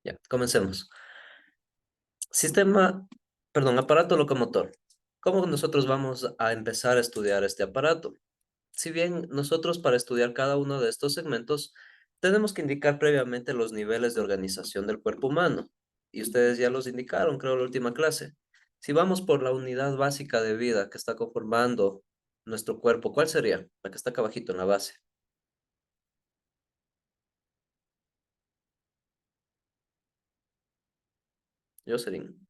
Ya, comencemos. Sistema, perdón, aparato locomotor. ¿Cómo nosotros vamos a empezar a estudiar este aparato? Si bien nosotros para estudiar cada uno de estos segmentos tenemos que indicar previamente los niveles de organización del cuerpo humano. Y ustedes ya los indicaron, creo, en la última clase. Si vamos por la unidad básica de vida que está conformando nuestro cuerpo, ¿cuál sería? La que está acá abajito en la base. Jocelyn.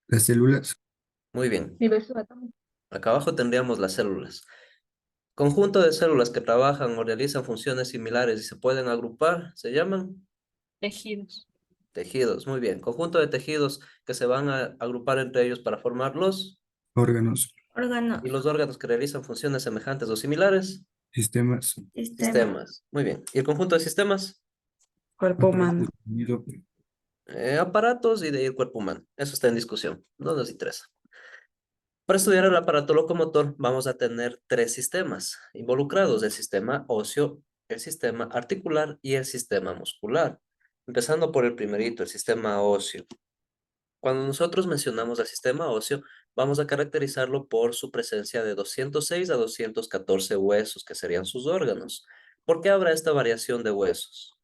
Las células, Muy bien. Universo atómico. Acá abajo tendríamos las células. Conjunto de células que trabajan o realizan funciones similares y se pueden agrupar, se llaman Tejidos. tejidos. Muy bien. Conjunto de tejidos que se van a agrupar entre ellos para formar órganos, y Órganos. los órganos que realizan funciones semejantes o similares, sistemas, Sistema. sistemas. Muy bien. ¿Y el conjunto de sistemas? Cuerpo aparatos humano. de sonido, Aparatos y de ahí el cuerpo humano. Eso está en discusión. No nos interesa. Para estudiar el aparato locomotor vamos a tener tres sistemas involucrados: el sistema óseo, el sistema articular y el sistema muscular. Empezando por el primerito, el sistema óseo. Cuando nosotros mencionamos el sistema óseo, vamos a caracterizarlo por su presencia de 206 a 214 huesos, que serían sus órganos. ¿Por qué habrá esta variación de huesos?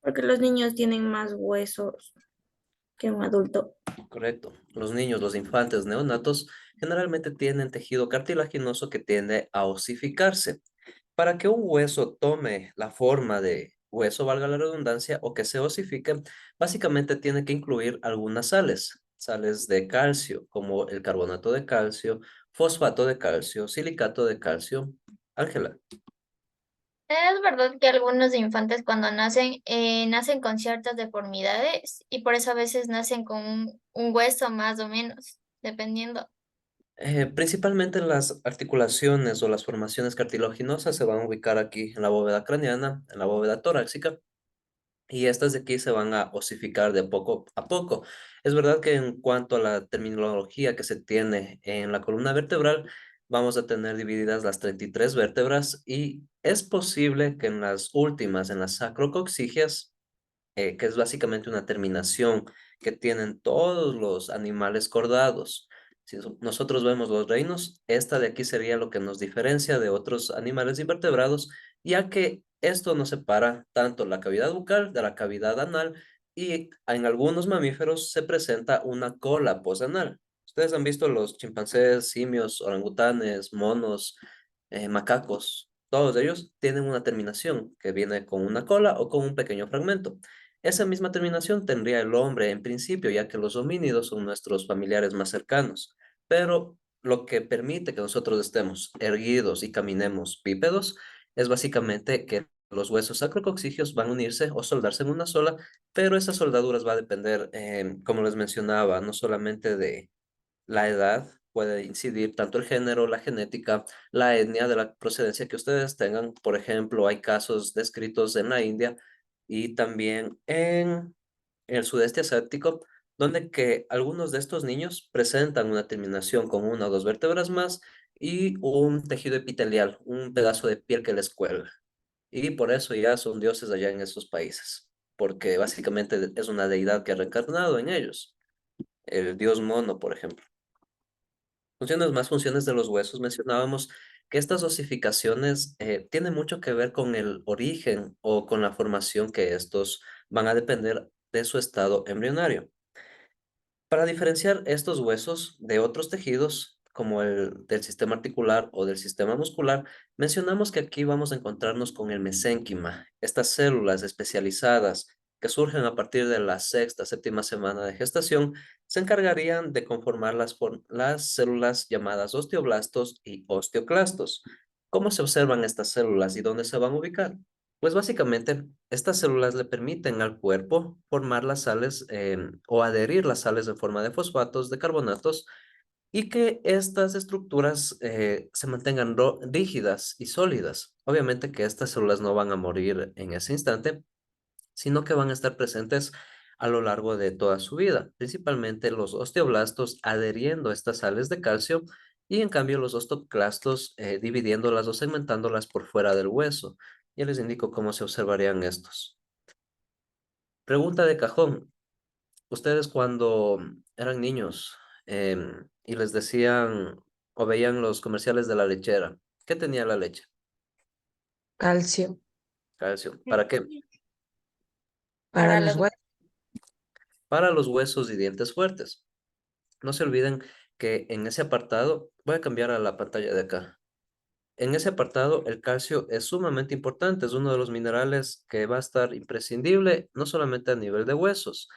Porque los niños tienen más huesos que un adulto. Correcto. Los niños, los infantes neonatos, generalmente tienen tejido cartilaginoso que tiende a osificarse. Para que un hueso tome la forma de hueso, valga la redundancia, o que se osifique, básicamente tiene que incluir algunas sales, sales de calcio, como el carbonato de calcio, fosfato de calcio, silicato de calcio. Ángela. Es verdad que algunos infantes cuando nacen, nacen con ciertas deformidades y por eso a veces nacen con un hueso más o menos, dependiendo. Principalmente las articulaciones o las formaciones cartilaginosas se van a ubicar aquí en la bóveda craneana, en la bóveda torácica, y estas de aquí se van a osificar de poco a poco. Es verdad que en cuanto a la terminología que se tiene en la columna vertebral, vamos a tener divididas las 33 vértebras y es posible que en las últimas, en las sacrocoxigias, que es básicamente una terminación que tienen todos los animales cordados. Si nosotros vemos los reinos, esta de aquí sería lo que nos diferencia de otros animales invertebrados, ya que esto nos separa tanto la cavidad bucal de la cavidad anal y en algunos mamíferos se presenta una cola posanal. Ustedes han visto los chimpancés, simios, orangutanes, monos, macacos. Todos ellos tienen una terminación que viene con una cola o con un pequeño fragmento. Esa misma terminación tendría el hombre en principio, ya que los homínidos son nuestros familiares más cercanos, pero lo que permite que nosotros estemos erguidos y caminemos bípedos es básicamente que los huesos sacrocoxígeos van a unirse o soldarse en una sola, pero esas soldaduras va a depender, como les mencionaba, no solamente de la edad, puede incidir tanto el género, la genética, la etnia de la procedencia que ustedes tengan. Por ejemplo, hay casos descritos en la India y también en el sudeste asiático, donde que algunos de estos niños presentan una terminación con una o dos vértebras más y un tejido epitelial, un pedazo de piel que les cuelga. Y por eso ya son dioses allá en esos países, porque básicamente es una deidad que ha reencarnado en ellos, el dios mono, por ejemplo. Funciones de los huesos, mencionábamos que estas osificaciones tienen mucho que ver con el origen o con la formación que estos van a depender de su estado embrionario. Para diferenciar estos huesos de otros tejidos, como el del sistema articular o del sistema muscular, mencionamos que aquí vamos a encontrarnos con el mesénquima, estas células especializadas que surgen a partir de la sexta, séptima semana de gestación, se encargarían de conformar las células llamadas osteoblastos y osteoclastos. ¿Cómo se observan estas células y dónde se van a ubicar? Pues básicamente, estas células le permiten al cuerpo formar las sales o adherir las sales en forma de fosfatos, de carbonatos, y que estas estructuras se mantengan rígidas y sólidas. Obviamente que estas células no van a morir en ese instante, sino que van a estar presentes a lo largo de toda su vida, principalmente los osteoblastos adheriendo a estas sales de calcio Y en cambio los osteoclastos, dividiéndolas o segmentándolas por fuera del hueso. Ya les indico cómo se observarían estos. Pregunta de cajón. Ustedes cuando eran niños y les decían o veían los comerciales de la lechera, ¿qué tenía la leche? Calcio Calcio. ¿Para qué? para Para los los huesos. Para los huesos y dientes fuertes. No se olviden que en ese apartado, voy a cambiar a la pantalla de acá. En ese apartado, el calcio es sumamente importante, es uno de los minerales que va a estar imprescindible, no solamente a nivel de huesos,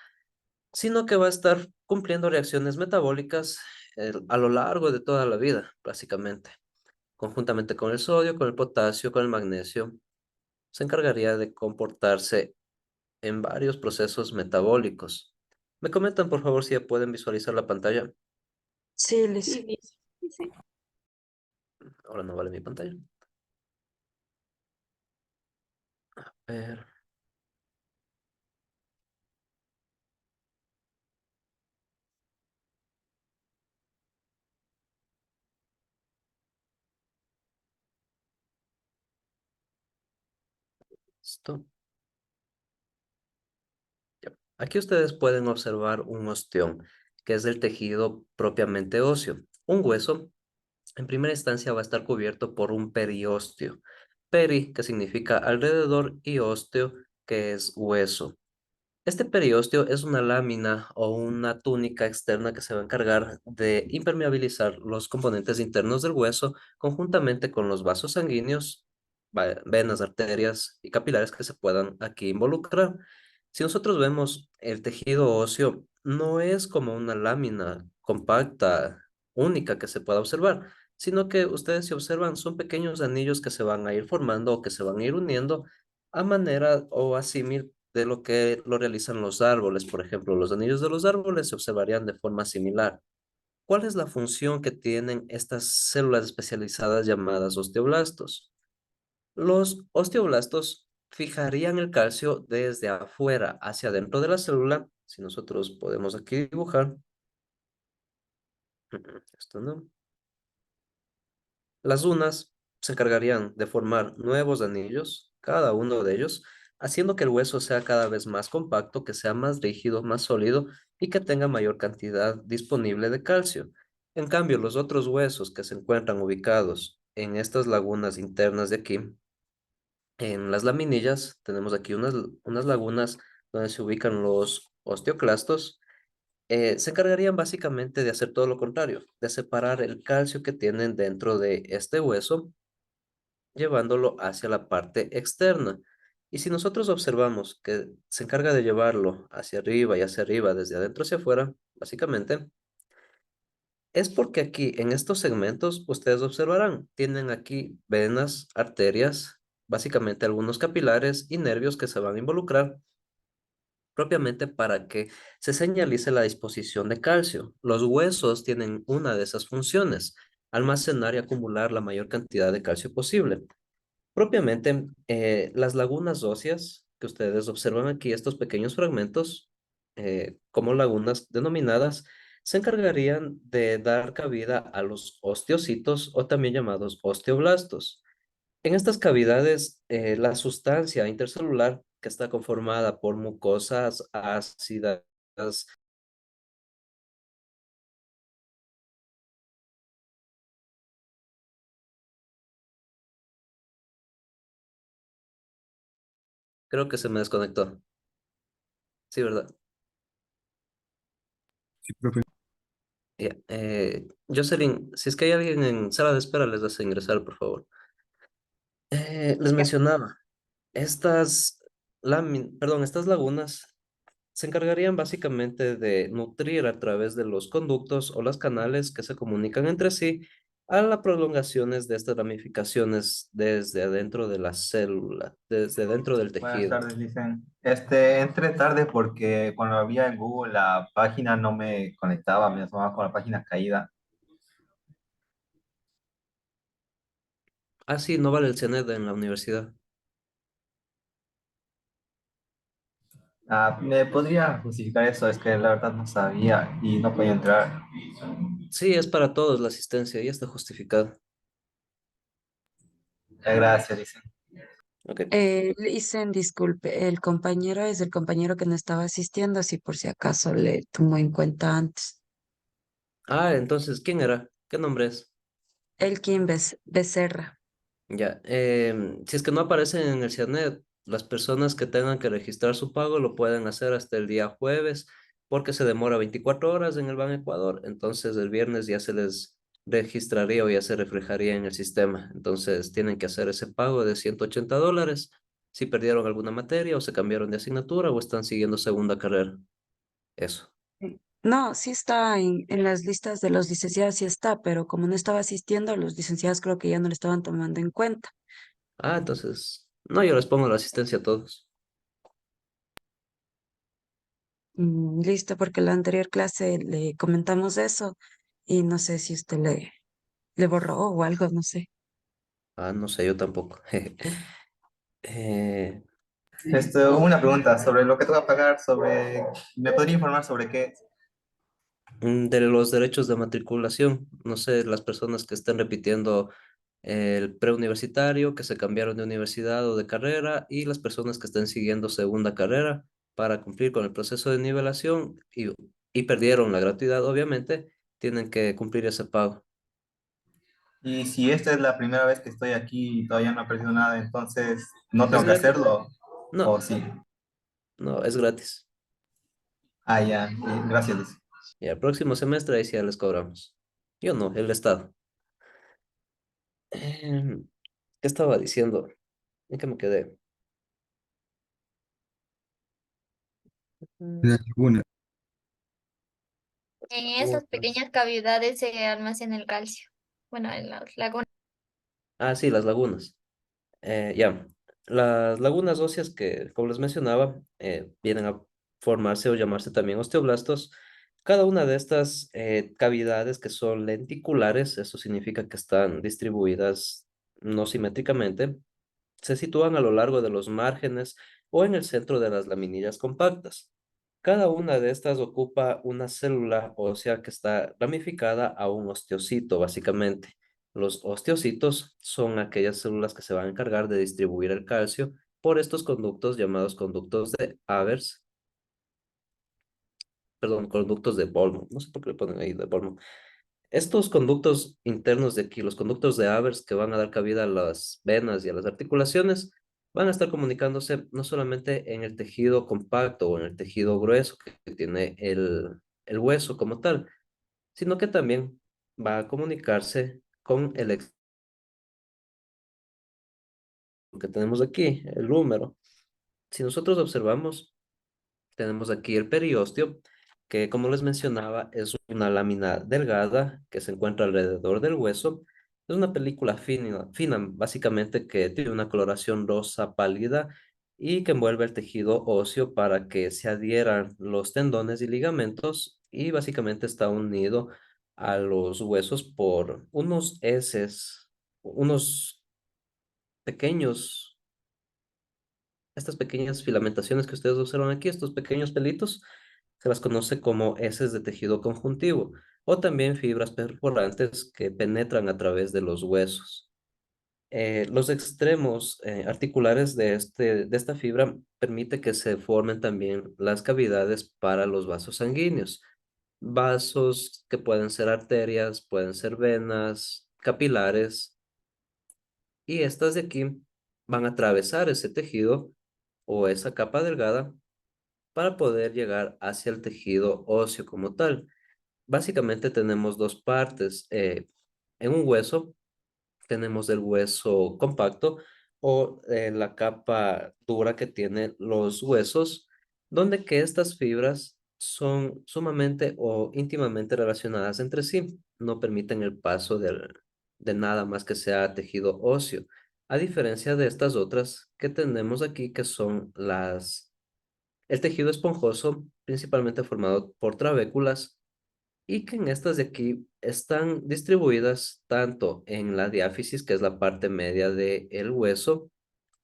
sino que va a estar cumpliendo reacciones metabólicas a lo largo de toda la vida, básicamente. Conjuntamente con el sodio, con el potasio, con el magnesio, se encargaría de comportarse en varios procesos metabólicos. ¿Me comentan, por favor, si ya pueden visualizar la pantalla? Sí, Liz. Ahora no vale mi pantalla. A ver, esto. Ya. Aquí ustedes pueden observar un osteón, que es del tejido propiamente óseo. Un hueso, en primera instancia, va a estar cubierto por un periósteo. Peri, que significa alrededor, y osteo, que es hueso. Este periósteo es una lámina o una túnica externa que se va a encargar de impermeabilizar los componentes internos del hueso conjuntamente con los vasos sanguíneos, venas, arterias y capilares que se puedan aquí involucrar. Si nosotros vemos el tejido óseo, no es como una lámina compacta, única que se pueda observar, sino que ustedes si observan son pequeños anillos que se van a ir formando o que se van a ir uniendo a manera o a símil de lo que lo realizan los árboles. Por ejemplo, los anillos de los árboles se observarían de forma similar. ¿Cuál es la función que tienen estas células especializadas llamadas osteoblastos? Los osteoblastos fijarían el calcio desde afuera hacia adentro de la célula. Si nosotros podemos aquí dibujar, esto no. Las dunas se encargarían de formar nuevos anillos, cada uno de ellos, haciendo que el hueso sea cada vez más compacto, que sea más rígido, más sólido y que tenga mayor cantidad disponible de calcio. En cambio, los otros huesos que se encuentran ubicados en estas lagunas internas de aquí, en las laminillas, tenemos aquí unas lagunas donde se ubican los osteoclastos, se encargarían básicamente de hacer todo lo contrario, de separar el calcio que tienen dentro de este hueso, llevándolo hacia la parte externa. Y si nosotros observamos que se encarga de llevarlo hacia arriba y hacia arriba, desde adentro hacia afuera, básicamente, es porque aquí en estos segmentos ustedes observarán, tienen aquí venas, arterias, básicamente algunos capilares y nervios que se van a involucrar propiamente para que se señalice la disposición de calcio. Los huesos tienen una de esas funciones, almacenar y acumular la mayor cantidad de calcio posible. Propiamente, las lagunas óseas que ustedes observan aquí, estos pequeños fragmentos, como lagunas denominadas, se encargarían de dar cabida a los osteocitos o también llamados osteoblastos. En estas cavidades, la sustancia intercelular que está conformada por mucosas ácidas, creo que se me desconectó. Sí, ¿verdad? Sí, profe. Ya, Jocelyn, si es que hay alguien en sala de espera, les hace ingresar, por favor. Les mencionaba, estas lagunas se encargarían básicamente de nutrir a través de los conductos o los canales que se comunican entre sí a las prolongaciones de estas ramificaciones desde adentro de la célula, desde dentro del Buenas tejido. tardes, Licen. Entré tarde porque cuando había en Google la página no me conectaba, me asomaba con la página caída. Ah, sí, no vale el CNED en la universidad. ¿Me podría justificar eso? Es que la verdad no sabía y no podía entrar. Sí, es para todos la asistencia, ya está justificada. Gracias, dice. Ok. Listen, disculpe, el compañero es el compañero que no estaba asistiendo, así por si acaso le tomó en cuenta antes. Ah, entonces, ¿quién era? ¿Qué nombre es? Elkin Becerra. Ya, si es que no aparecen en el CIANET, las personas que tengan que registrar su pago lo pueden hacer hasta el día jueves, porque se demora 24 horas en el Ban Ecuador, entonces el viernes ya se les registraría o ya se reflejaría en el sistema. Entonces tienen que hacer ese pago de $180 si perdieron alguna materia o se cambiaron de asignatura o están siguiendo segunda carrera. Eso. Sí. No, sí está en las listas de los licenciados, sí está, pero como no estaba asistiendo, los licenciados creo que ya no le estaban tomando en cuenta. Ah, entonces, no, yo les pongo la asistencia a todos. Listo, porque la anterior clase le comentamos eso y no sé si usted le borró o algo, no sé. Ah, no sé, yo tampoco. Eh, Una pregunta sobre lo que tengo que pagar, ¿me podría informar sobre qué? De los derechos de matriculación, no sé, las personas que estén repitiendo el preuniversitario, que se cambiaron de universidad o de carrera, y las personas que estén siguiendo segunda carrera para cumplir con el proceso de nivelación y perdieron la gratuidad, obviamente, tienen que cumplir ese pago. Y si esta es la primera vez que estoy aquí y todavía no he aprendido nada, entonces no ¿Es tengo que gratis? hacerlo, ¿o No, sí? no, es gratis. Ah, ya, gracias, Luis. Y el próximo semestre ahí sí ya les cobramos. Yo no, el Estado. ¿Qué estaba diciendo? ¿En qué me quedé? La laguna. En esas Lagunas. pequeñas cavidades se almacena el calcio. Bueno, en las lagunas. Ah, sí, las lagunas. Ya, las lagunas óseas que, como les mencionaba, vienen a formarse o llamarse también osteoblastos. Cada una de estas cavidades que son lenticulares, eso significa que están distribuidas no simétricamente, se sitúan a lo largo de los márgenes o en el centro de las laminillas compactas. Cada una de estas ocupa una célula ósea que está ramificada a un osteocito, básicamente. Los osteocitos son aquellas células que se van a encargar de distribuir el calcio por estos conductos llamados conductos de Avers, perdón, conductos de Bowman. No sé por qué le ponen ahí de Bowman. Estos conductos internos de aquí, los conductos de Avers que van a dar cabida a las venas y a las articulaciones, van a estar comunicándose no solamente en el tejido compacto o en el tejido grueso que tiene el hueso como tal, sino que también va a comunicarse con que tenemos aquí, el húmero. Si nosotros observamos, tenemos aquí el periósteo, que como les mencionaba, es una lámina delgada que se encuentra alrededor del hueso. Es una película fina, fina, básicamente que tiene una coloración rosa pálida y que envuelve el tejido óseo para que se adhieran los tendones y ligamentos y básicamente está unido a los huesos por unos heces, unos pequeños estas pequeñas filamentaciones que ustedes observan aquí, estos pequeños pelitos, se las conoce como heces de tejido conjuntivo o también fibras perforantes que penetran a través de los huesos. Los extremos articulares de esta fibra permite que se formen también las cavidades para los vasos sanguíneos. Vasos que pueden ser arterias, pueden ser venas, capilares, y estas de aquí van a atravesar ese tejido o esa capa delgada para poder llegar hacia el tejido óseo como tal. Básicamente tenemos dos partes. En un hueso tenemos el hueso compacto o la capa dura que tienen los huesos, donde que estas fibras son sumamente o íntimamente relacionadas entre sí, no permiten el paso de nada más que sea tejido óseo, a diferencia de estas otras que tenemos aquí, que son el tejido esponjoso, principalmente formado por trabéculas, y que en estas de aquí están distribuidas tanto en la diáfisis, que es la parte media del hueso,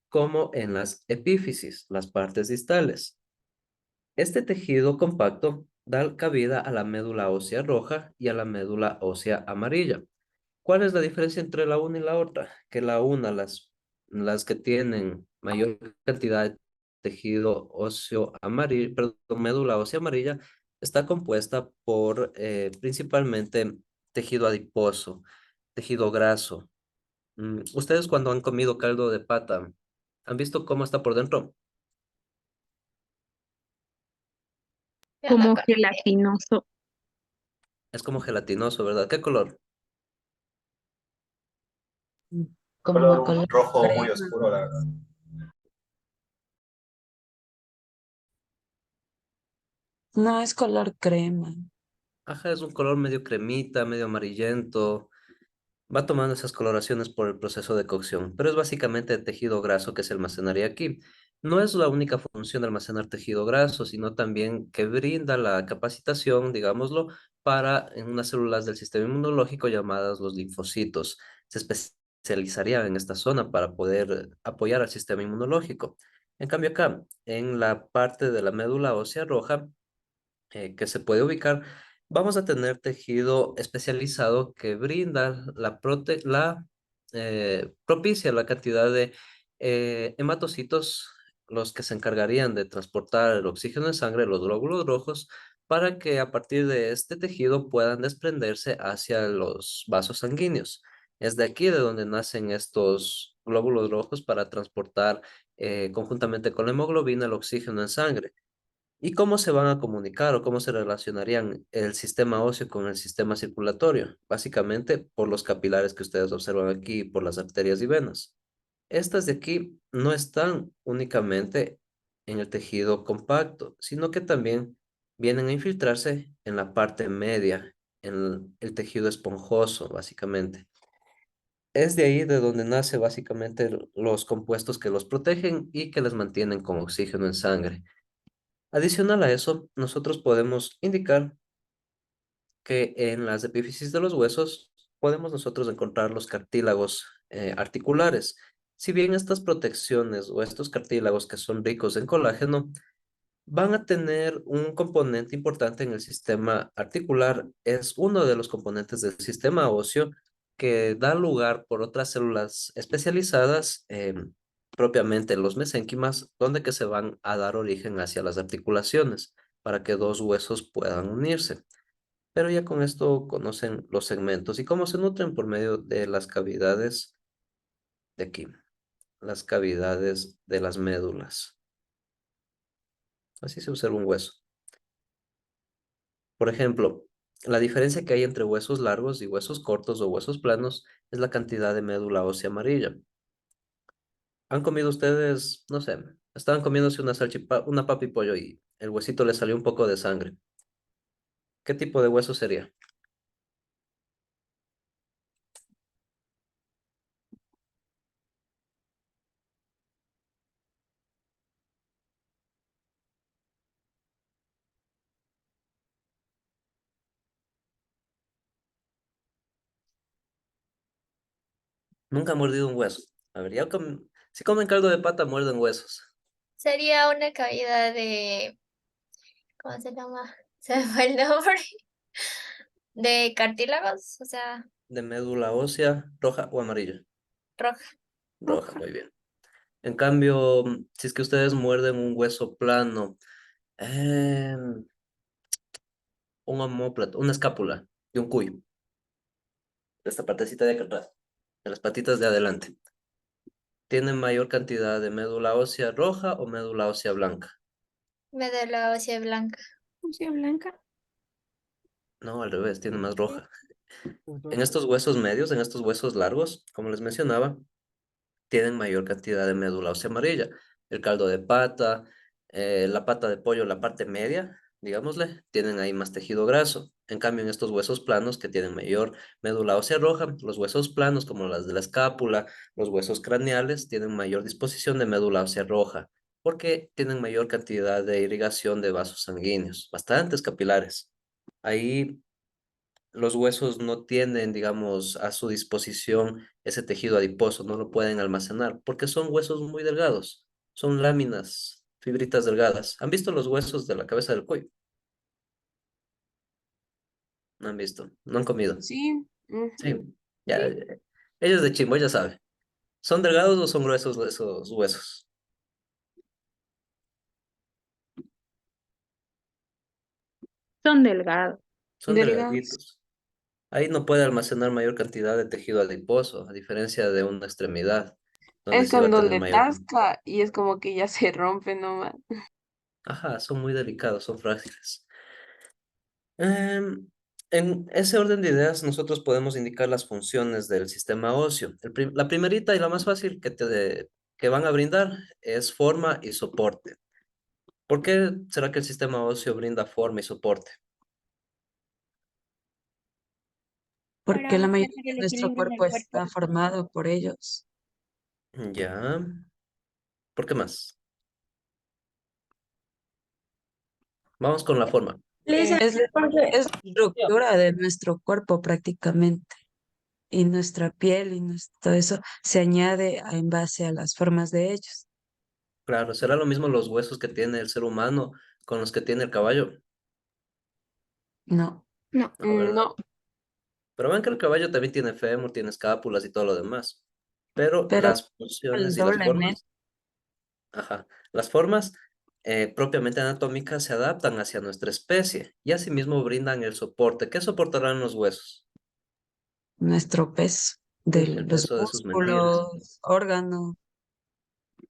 como en las epífisis, las partes distales. Este tejido compacto da cabida a la médula ósea roja y a la médula ósea amarilla. ¿Cuál es la diferencia entre la una y la otra? Que la una, las que tienen mayor cantidad de tejido óseo amarillo, perdón, médula ósea amarilla, está compuesta por principalmente tejido adiposo, tejido graso. Ustedes cuando han comido caldo de pata, ¿han visto cómo está por dentro? Ya me Como acuerdo. gelatinoso. Es como gelatinoso, ¿verdad? ¿Qué color? Mm, Color como un color rojo muy crema. oscuro, la verdad. No es color crema. Ajá, es un color medio cremita, medio amarillento. Va tomando esas coloraciones por el proceso de cocción, pero es básicamente el tejido graso que se almacenaría aquí. No es la única función de almacenar tejido graso, sino también que brinda la capacitación, digámoslo, para en unas células del sistema inmunológico llamadas los linfocitos. Se especializarían en esta zona para poder apoyar al sistema inmunológico. En cambio acá, en la parte de la médula ósea roja, que se puede ubicar, vamos a tener tejido especializado que brinda propicia la cantidad de hematocitos, los que se encargarían de transportar el oxígeno en sangre, los glóbulos rojos, para que a partir de este tejido puedan desprenderse hacia los vasos sanguíneos. Es de aquí de donde nacen estos glóbulos rojos para transportar conjuntamente con la hemoglobina el oxígeno en sangre. ¿Y cómo se van a comunicar o cómo se relacionarían el sistema óseo con el sistema circulatorio? Básicamente por los capilares que ustedes observan aquí, por las arterias y venas. Estas de aquí no están únicamente en el tejido compacto, sino que también vienen a infiltrarse en la parte media, en el tejido esponjoso, básicamente. Es de ahí de donde nace básicamente los compuestos que los protegen y que les mantienen con oxígeno en sangre. Adicional a eso, nosotros podemos indicar que en las epífisis de los huesos podemos nosotros encontrar los cartílagos articulares. Si bien estas protecciones o estos cartílagos que son ricos en colágeno van a tener un componente importante en el sistema articular, es uno de los componentes del sistema óseo que da lugar por otras células especializadas, propiamente los mesénquimas, donde que se van a dar origen hacia las articulaciones para que dos huesos puedan unirse. Pero ya con esto conocen los segmentos y cómo se nutren por medio de las cavidades de aquí, las cavidades de las médulas. Así se observa un hueso. Por ejemplo, la diferencia que hay entre huesos largos y huesos cortos o huesos planos es la cantidad de médula ósea amarilla. ¿Han comido ustedes, no sé, estaban comiéndose una papa y pollo y el huesito le salió un poco de sangre? ¿Qué tipo de hueso sería? Nunca han mordido un hueso. A ver, si comen caldo de pata, muerden huesos. Sería una cavidad de, ¿cómo se llama? Se me fue el nombre. De cartílagos, o sea, De médula ósea, roja o amarilla. roja. Roja, muy bien. En cambio, si es que ustedes muerden un hueso plano, un omóplato, una escápula de un cuyo, de esta partecita de acá atrás, de las patitas de adelante, ¿tienen mayor cantidad de médula ósea roja o médula ósea blanca? Médula ósea blanca. ¿Ósea blanca? No, al revés, tiene más roja. En estos huesos medios, en estos huesos largos, como les mencionaba, tienen mayor cantidad de médula ósea amarilla. El caldo de pata, la pata de pollo, la parte media, digámosle, tienen ahí más tejido graso. En cambio, en estos huesos planos que tienen mayor médula ósea roja, los huesos planos como las de la escápula, los huesos craneales, tienen mayor disposición de médula ósea roja, porque tienen mayor cantidad de irrigación de vasos sanguíneos, bastantes capilares. Ahí los huesos no tienen, digamos, a su disposición ese tejido adiposo, no lo pueden almacenar, porque son huesos muy delgados, son láminas fibritas delgadas. ¿Han visto los huesos de la cabeza del cuello? No han visto, no han comido. Sí. Sí, Ujú. ya, Sí. ellos de chimbo ya saben. ¿Son delgados o son gruesos esos huesos? Son delgados. Son Delgados. delgaditos. Ahí no puede almacenar mayor cantidad de tejido adiposo, a diferencia de una extremidad, donde Es sí va a cuando tener le mayor. tasca y es como que ya se rompe nomás. Ajá, son muy delicados, son frágiles. Em, en ese orden de ideas, nosotros podemos indicar las funciones del sistema óseo. La primerita y la más fácil que van a brindar es forma y soporte. ¿Por qué será que el sistema óseo brinda forma y soporte? Porque Para la mantener mayoría de el nuestro equilibrio en cuerpo el cuerpo. está formado por ellos. Ya, ¿por qué más? Vamos con la forma. Lisa, Es la, porque es la estructura de nuestro cuerpo prácticamente. Y nuestra piel y todo eso se añade en base a las formas de ellos. Claro, será lo mismo los huesos que tiene el ser humano con los que tiene el caballo, No, no. ¿no? ¿Verdad? No. Pero ven que el caballo también tiene fémur, tiene escápulas y todo lo demás. Pero pero las funciones y las doblemente. formas, ajá, las formas propiamente anatómicas se adaptan hacia nuestra especie y asimismo brindan el soporte. ¿Qué soportarán los huesos? Nuestro peso de El los peso de sus mentiras. músculos, órganos.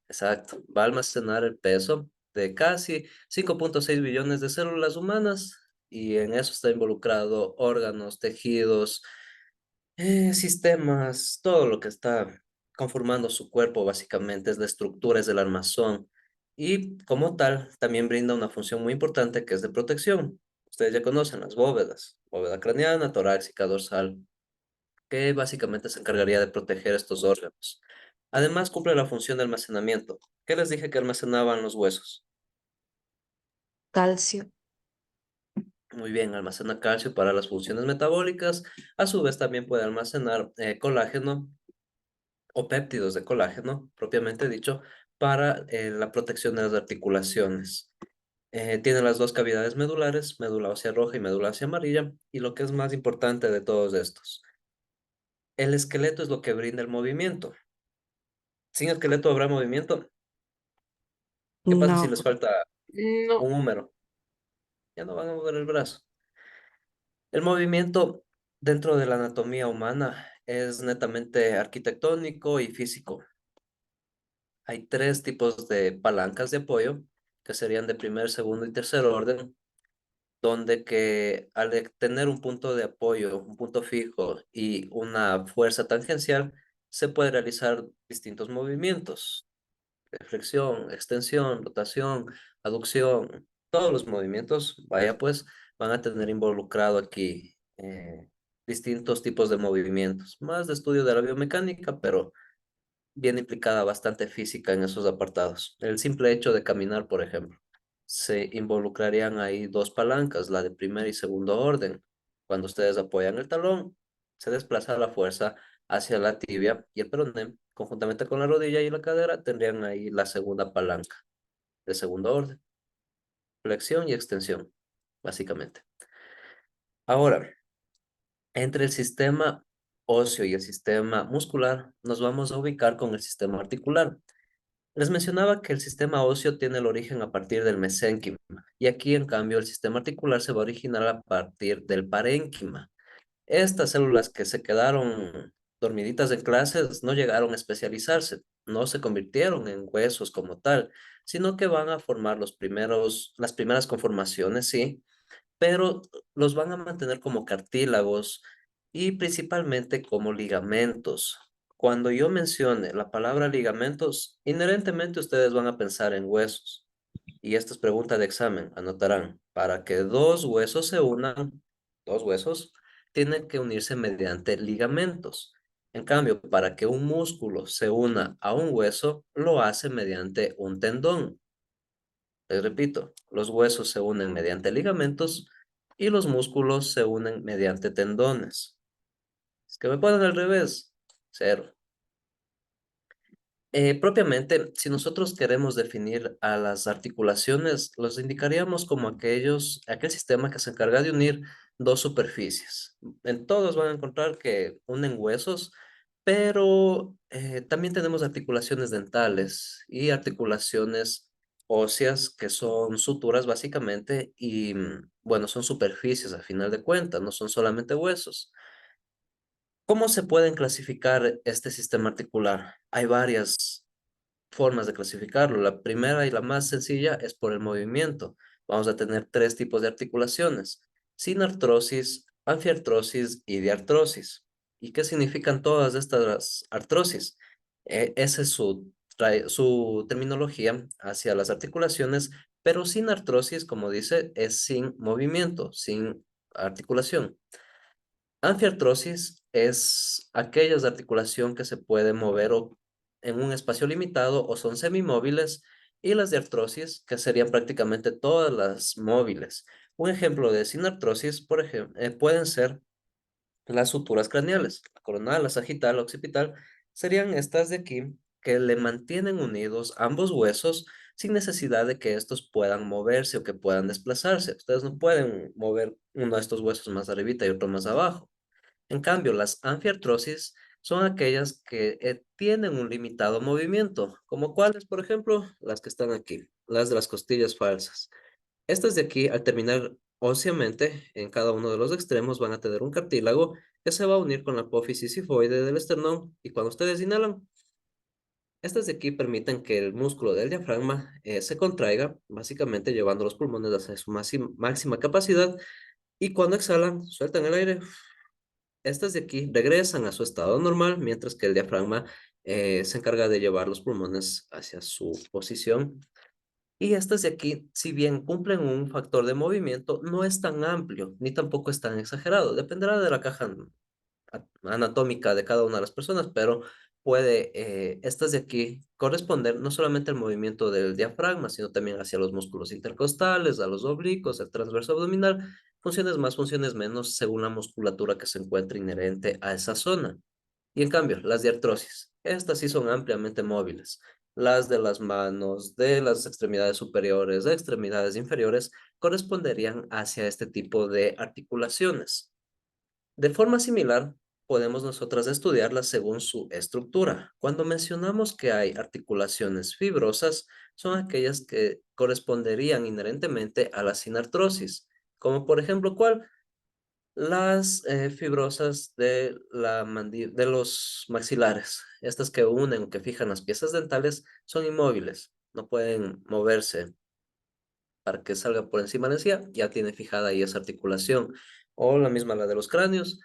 Exacto. Va a almacenar el peso de casi 5,6 billones de células humanas y en eso está involucrado órganos, tejidos, sistemas, todo lo que está conformando su cuerpo básicamente es la estructura, es el armazón y como tal también brinda una función muy importante que es de protección. Ustedes ya conocen las bóvedas, bóveda craneana, torácica, dorsal, que básicamente se encargaría de proteger estos órganos. Además cumple la función de almacenamiento. ¿Qué les dije que almacenaban los huesos? Calcio. Muy bien, almacena calcio para las funciones metabólicas. A su vez también puede almacenar colágeno o péptidos de colágeno, propiamente dicho, para la protección de las articulaciones. Tiene las dos cavidades medulares, médula ósea roja y médula ósea amarilla, y lo que es más importante de todos estos, el esqueleto es lo que brinda el movimiento. Sin esqueleto habrá movimiento. ¿Qué pasa si No, les falta No. un húmero? Ya no van a mover el brazo. El movimiento dentro de la anatomía humana es netamente arquitectónico y físico. Hay tres tipos de palancas de apoyo, que serían de primer, segundo y tercer orden, donde que al tener un punto de apoyo, un punto fijo y una fuerza tangencial, se puede realizar distintos movimientos, de flexión, extensión, rotación, aducción, todos los movimientos, vaya pues, van a tener involucrado aquí distintos tipos de movimientos, más de estudio de la biomecánica, pero bien implicada bastante física en esos apartados. El simple hecho de caminar, por ejemplo, se involucrarían ahí dos palancas, la de primer y segundo orden. Cuando ustedes apoyan el talón, se desplaza la fuerza hacia la tibia y el peroné, conjuntamente con la rodilla y la cadera, tendrían ahí la segunda palanca de segundo orden, flexión y extensión, básicamente. Ahora, entre el sistema óseo y el sistema muscular, nos vamos a ubicar con el sistema articular. Les mencionaba que el sistema óseo tiene el origen a partir del mesénquima y aquí en cambio el sistema articular se va a originar a partir del parénquima. Estas células que se quedaron dormiditas en clases no llegaron a especializarse, no se convirtieron en huesos como tal, sino que van a formar las primeras conformaciones, sí, pero los van a mantener como cartílagos y principalmente como ligamentos. Cuando yo mencione la palabra ligamentos, inherentemente ustedes van a pensar en huesos. Y esta es pregunta de examen, anotarán, para que dos huesos se unan, dos huesos, tienen que unirse mediante ligamentos. En cambio, para que un músculo se una a un hueso, lo hace mediante un tendón. Les repito, los huesos se unen mediante ligamentos y los músculos se unen mediante tendones. Es que me ponen al revés, cero. Propiamente, si nosotros queremos definir a las articulaciones, los indicaríamos como aquel sistema que se encarga de unir dos superficies. En todos van a encontrar que unen huesos, pero también tenemos articulaciones dentales y articulaciones óseas que son suturas básicamente y, bueno, son superficies a final de cuentas, no son solamente huesos. ¿Cómo se pueden clasificar este sistema articular? Hay varias formas de clasificarlo. La primera y la más sencilla es por el movimiento. Vamos a tener tres tipos de articulaciones: sinartrosis, anfiartrosis y diartrosis. ¿Y qué significan todas estas artrosis? Esa es su terminología hacia las articulaciones, pero sinartrosis, como dice, es sin movimiento, sin articulación. Anfiartrosis es aquellas de articulación que se puede mover en un espacio limitado o son semimóviles, y las de artrosis, que serían prácticamente todas las móviles. Un ejemplo de sinartrosis, por ejemplo, pueden ser las suturas craneales, la coronal, la sagital, la occipital, serían estas de aquí que le mantienen unidos ambos huesos sin necesidad de que estos puedan moverse o que puedan desplazarse. Ustedes no pueden mover uno de estos huesos más arribita y otro más abajo. En cambio, las anfiartrosis son aquellas que tienen un limitado movimiento, como cuáles, por ejemplo, las que están aquí, las de las costillas falsas. Estas de aquí, al terminar óseamente en cada uno de los extremos, van a tener un cartílago que se va a unir con la apófisis sifoide del esternón, y cuando ustedes inhalan, estas de aquí permiten que el músculo del diafragma se contraiga, básicamente llevando los pulmones hacia su máxima capacidad, y cuando exhalan, sueltan el aire. Estas de aquí regresan a su estado normal, mientras que el diafragma se encarga de llevar los pulmones hacia su posición. Y estas de aquí, si bien cumplen un factor de movimiento, no es tan amplio, ni tampoco es tan exagerado. Dependerá de la caja anatómica de cada una de las personas, pero puede estas de aquí corresponder no solamente al movimiento del diafragma, sino también hacia los músculos intercostales, a los oblicuos, al transverso abdominal, funciones más, funciones menos, según la musculatura que se encuentre inherente a esa zona. Y en cambio, las diartrosis, estas sí son ampliamente móviles. Las de las manos, de las extremidades superiores, de extremidades inferiores, corresponderían hacia este tipo de articulaciones. De forma similar, podemos nosotras estudiarlas según su estructura. Cuando mencionamos que hay articulaciones fibrosas, son aquellas que corresponderían inherentemente a la sinartrosis, como por ejemplo, ¿cuál? Las fibrosas de los maxilares. Estas que unen o que fijan las piezas dentales son inmóviles, no pueden moverse para que salga por encima de la encía, ya tiene fijada ahí esa articulación. O la misma la de los cráneos,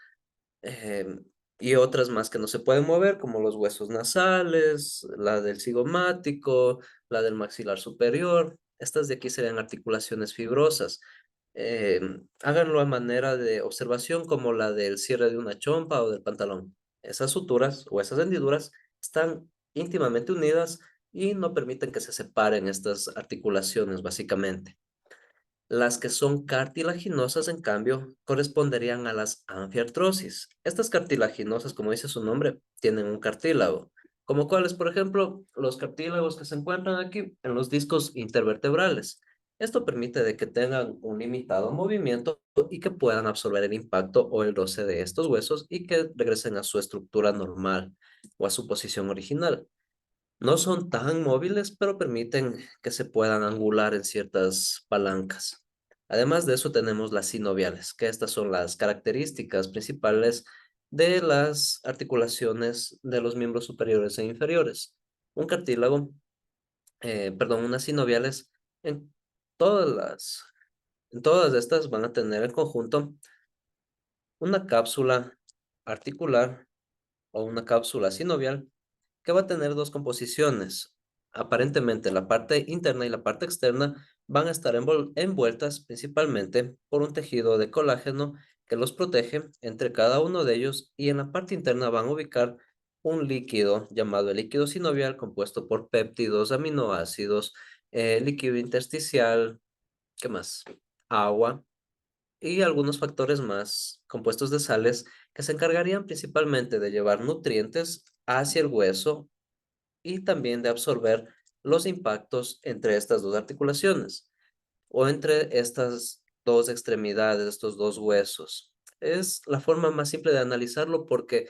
em, y otras más que no se pueden mover, como los huesos nasales, la del cigomático, la del maxilar superior. Estas de aquí serían articulaciones fibrosas. Háganlo a manera de observación, como la del cierre de una chompa o del pantalón. Esas suturas o esas hendiduras están íntimamente unidas y no permiten que se separen estas articulaciones, básicamente. Las que son cartilaginosas, en cambio, corresponderían a las anfiartrosis. Estas cartilaginosas, como dice su nombre, tienen un cartílago, como cuáles, por ejemplo, los cartílagos que se encuentran aquí en los discos intervertebrales. Esto permite de que tengan un limitado movimiento y que puedan absorber el impacto o el roce de estos huesos y que regresen a su estructura normal o a su posición original. No son tan móviles, pero permiten que se puedan angular en ciertas palancas. Además de eso, tenemos las sinoviales, que estas son las características principales de las articulaciones de los miembros superiores e inferiores. Un cartílago, perdón, unas sinoviales, en en todas estas van a tener en conjunto una cápsula articular o una cápsula sinovial que va a tener dos composiciones. Aparentemente, la parte interna y la parte externa van a estar envueltas principalmente por un tejido de colágeno que los protege entre cada uno de ellos, y en la parte interna van a ubicar un líquido llamado el líquido sinovial, compuesto por péptidos, aminoácidos, líquido intersticial, ¿qué más? Agua y algunos factores más, compuestos de sales, que se encargarían principalmente de llevar nutrientes hacia el hueso y también de absorber los impactos entre estas dos articulaciones o entre estas dos extremidades, estos dos huesos. Es la forma más simple de analizarlo porque,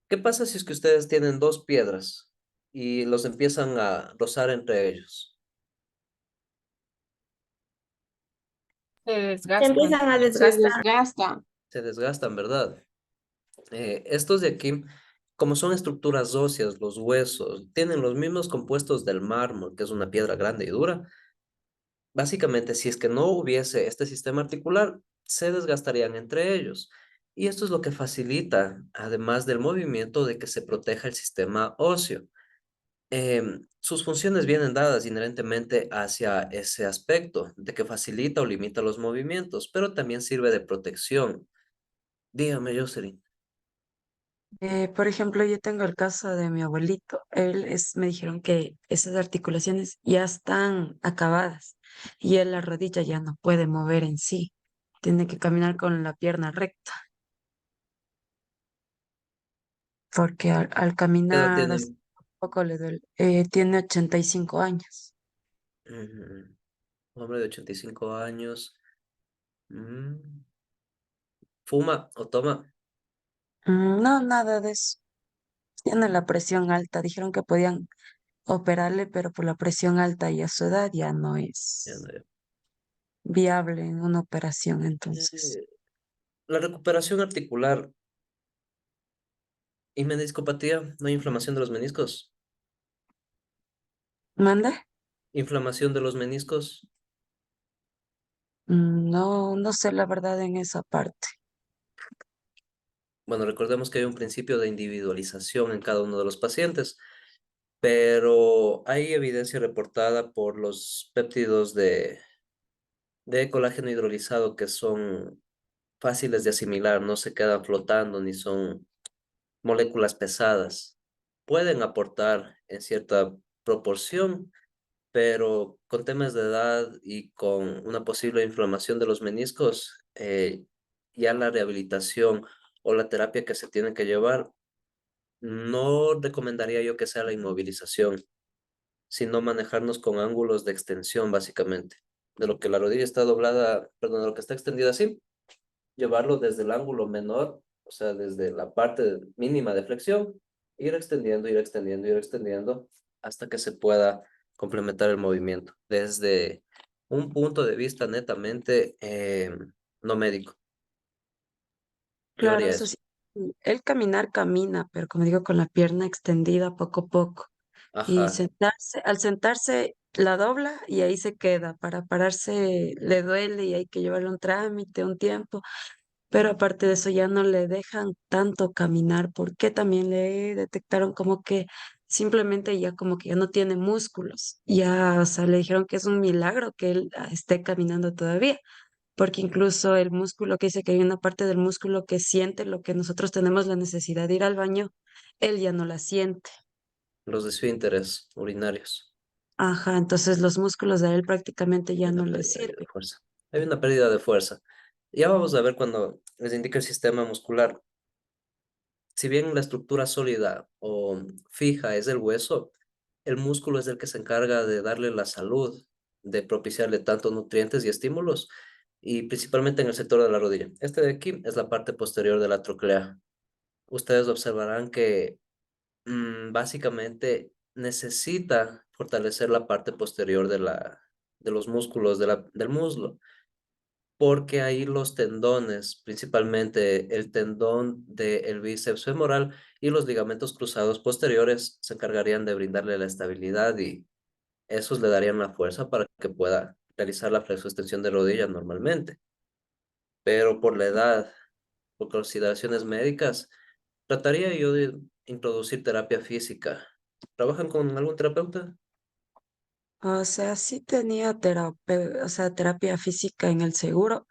¿qué pasa si es que ustedes tienen dos piedras y los empiezan a rozar entre ellos? Se Se desgastan. empiezan a Se desgastar. desgastan. Se desgastan, ¿verdad? Estos de aquí, como son estructuras óseas, los huesos, tienen los mismos compuestos del mármol, que es una piedra grande y dura. Básicamente, si es que no hubiese este sistema articular, se desgastarían entre ellos. Y esto es lo que facilita, además del movimiento, de que se proteja el sistema óseo. Sus funciones vienen dadas inherentemente hacia ese aspecto, de que facilita o limita los movimientos, pero también sirve de protección. Dígame, Jocelyn. Por ejemplo, yo tengo el caso de mi abuelito. Me dijeron que esas articulaciones ya están acabadas y él la rodilla ya no puede mover en sí. Tiene que caminar con la pierna recta porque al ¿Qué edad caminar así tiene? poco le duele. Tiene 85 años. Ujú. Un hombre de 85 años. Mm, ¿Fuma o toma? No, nada de eso. Tiene la presión alta. Dijeron que podían operarle, pero por la presión alta y a su edad ya no Ya no, es ya. viable en una operación. Entonces, Eh, la recuperación articular y meniscopatía, no hay inflamación de los meniscos. ¿mande? Inflamación de los meniscos. No, no sé la verdad en esa parte. Bueno, recordemos que hay un principio de individualización en cada uno de los pacientes, pero hay evidencia reportada por los péptidos de colágeno hidrolizado que son fáciles de asimilar, no se quedan flotando ni son moléculas pesadas. Pueden aportar en cierta proporción, pero con temas de edad y con una posible inflamación de los meniscos, ya la rehabilitación o la terapia que se tiene que llevar, no recomendaría yo que sea la inmovilización, sino manejarnos con ángulos de extensión, básicamente. De lo que la rodilla está doblada, perdón, de lo que está extendida así, llevarlo desde el ángulo menor, o sea, desde la parte mínima de flexión, ir extendiendo, ir extendiendo, ir extendiendo, hasta que se pueda complementar el movimiento, desde un punto de vista netamente no médico. Yo Claro, haría eso eso. sí. El caminar camina, pero como digo, con la pierna extendida poco a poco. Y Ajá, al sentarse, la dobla y ahí se queda. Para pararse le duele y hay que llevarle un trámite, un tiempo. Pero aparte de eso ya no le dejan tanto caminar porque también le detectaron como que simplemente ya como que ya no tiene músculos. Ya, o sea, le dijeron que es un milagro que él esté caminando todavía, porque incluso el músculo que dice que hay una parte del músculo que siente lo que nosotros tenemos la necesidad de ir al baño, él ya no la siente. los esfínteres urinarios. Ajá, entonces los músculos de él prácticamente Hay ya una no le pérdida ahí de sirven. fuerza. Hay una pérdida de fuerza. Ya vamos a ver cuando les indique el sistema muscular. Si bien la estructura sólida o fija es el hueso, el músculo es el que se encarga de darle la salud, de propiciarle tanto nutrientes y estímulos, y principalmente en el sector de la rodilla. Este de aquí es la parte posterior de la troclea. Ustedes observarán que básicamente necesita fortalecer la parte posterior de los músculos del muslo porque ahí los tendones, principalmente el tendón del bíceps femoral y los ligamentos cruzados posteriores, se encargarían de brindarle la estabilidad y esos le darían la fuerza para que pueda realizar la flexoextensión de rodilla normalmente. Pero por la edad, por consideraciones médicas, trataría yo de introducir terapia física. ¿Trabajan con algún terapeuta? O sea, sí tenía o sea, terapia física en el seguro,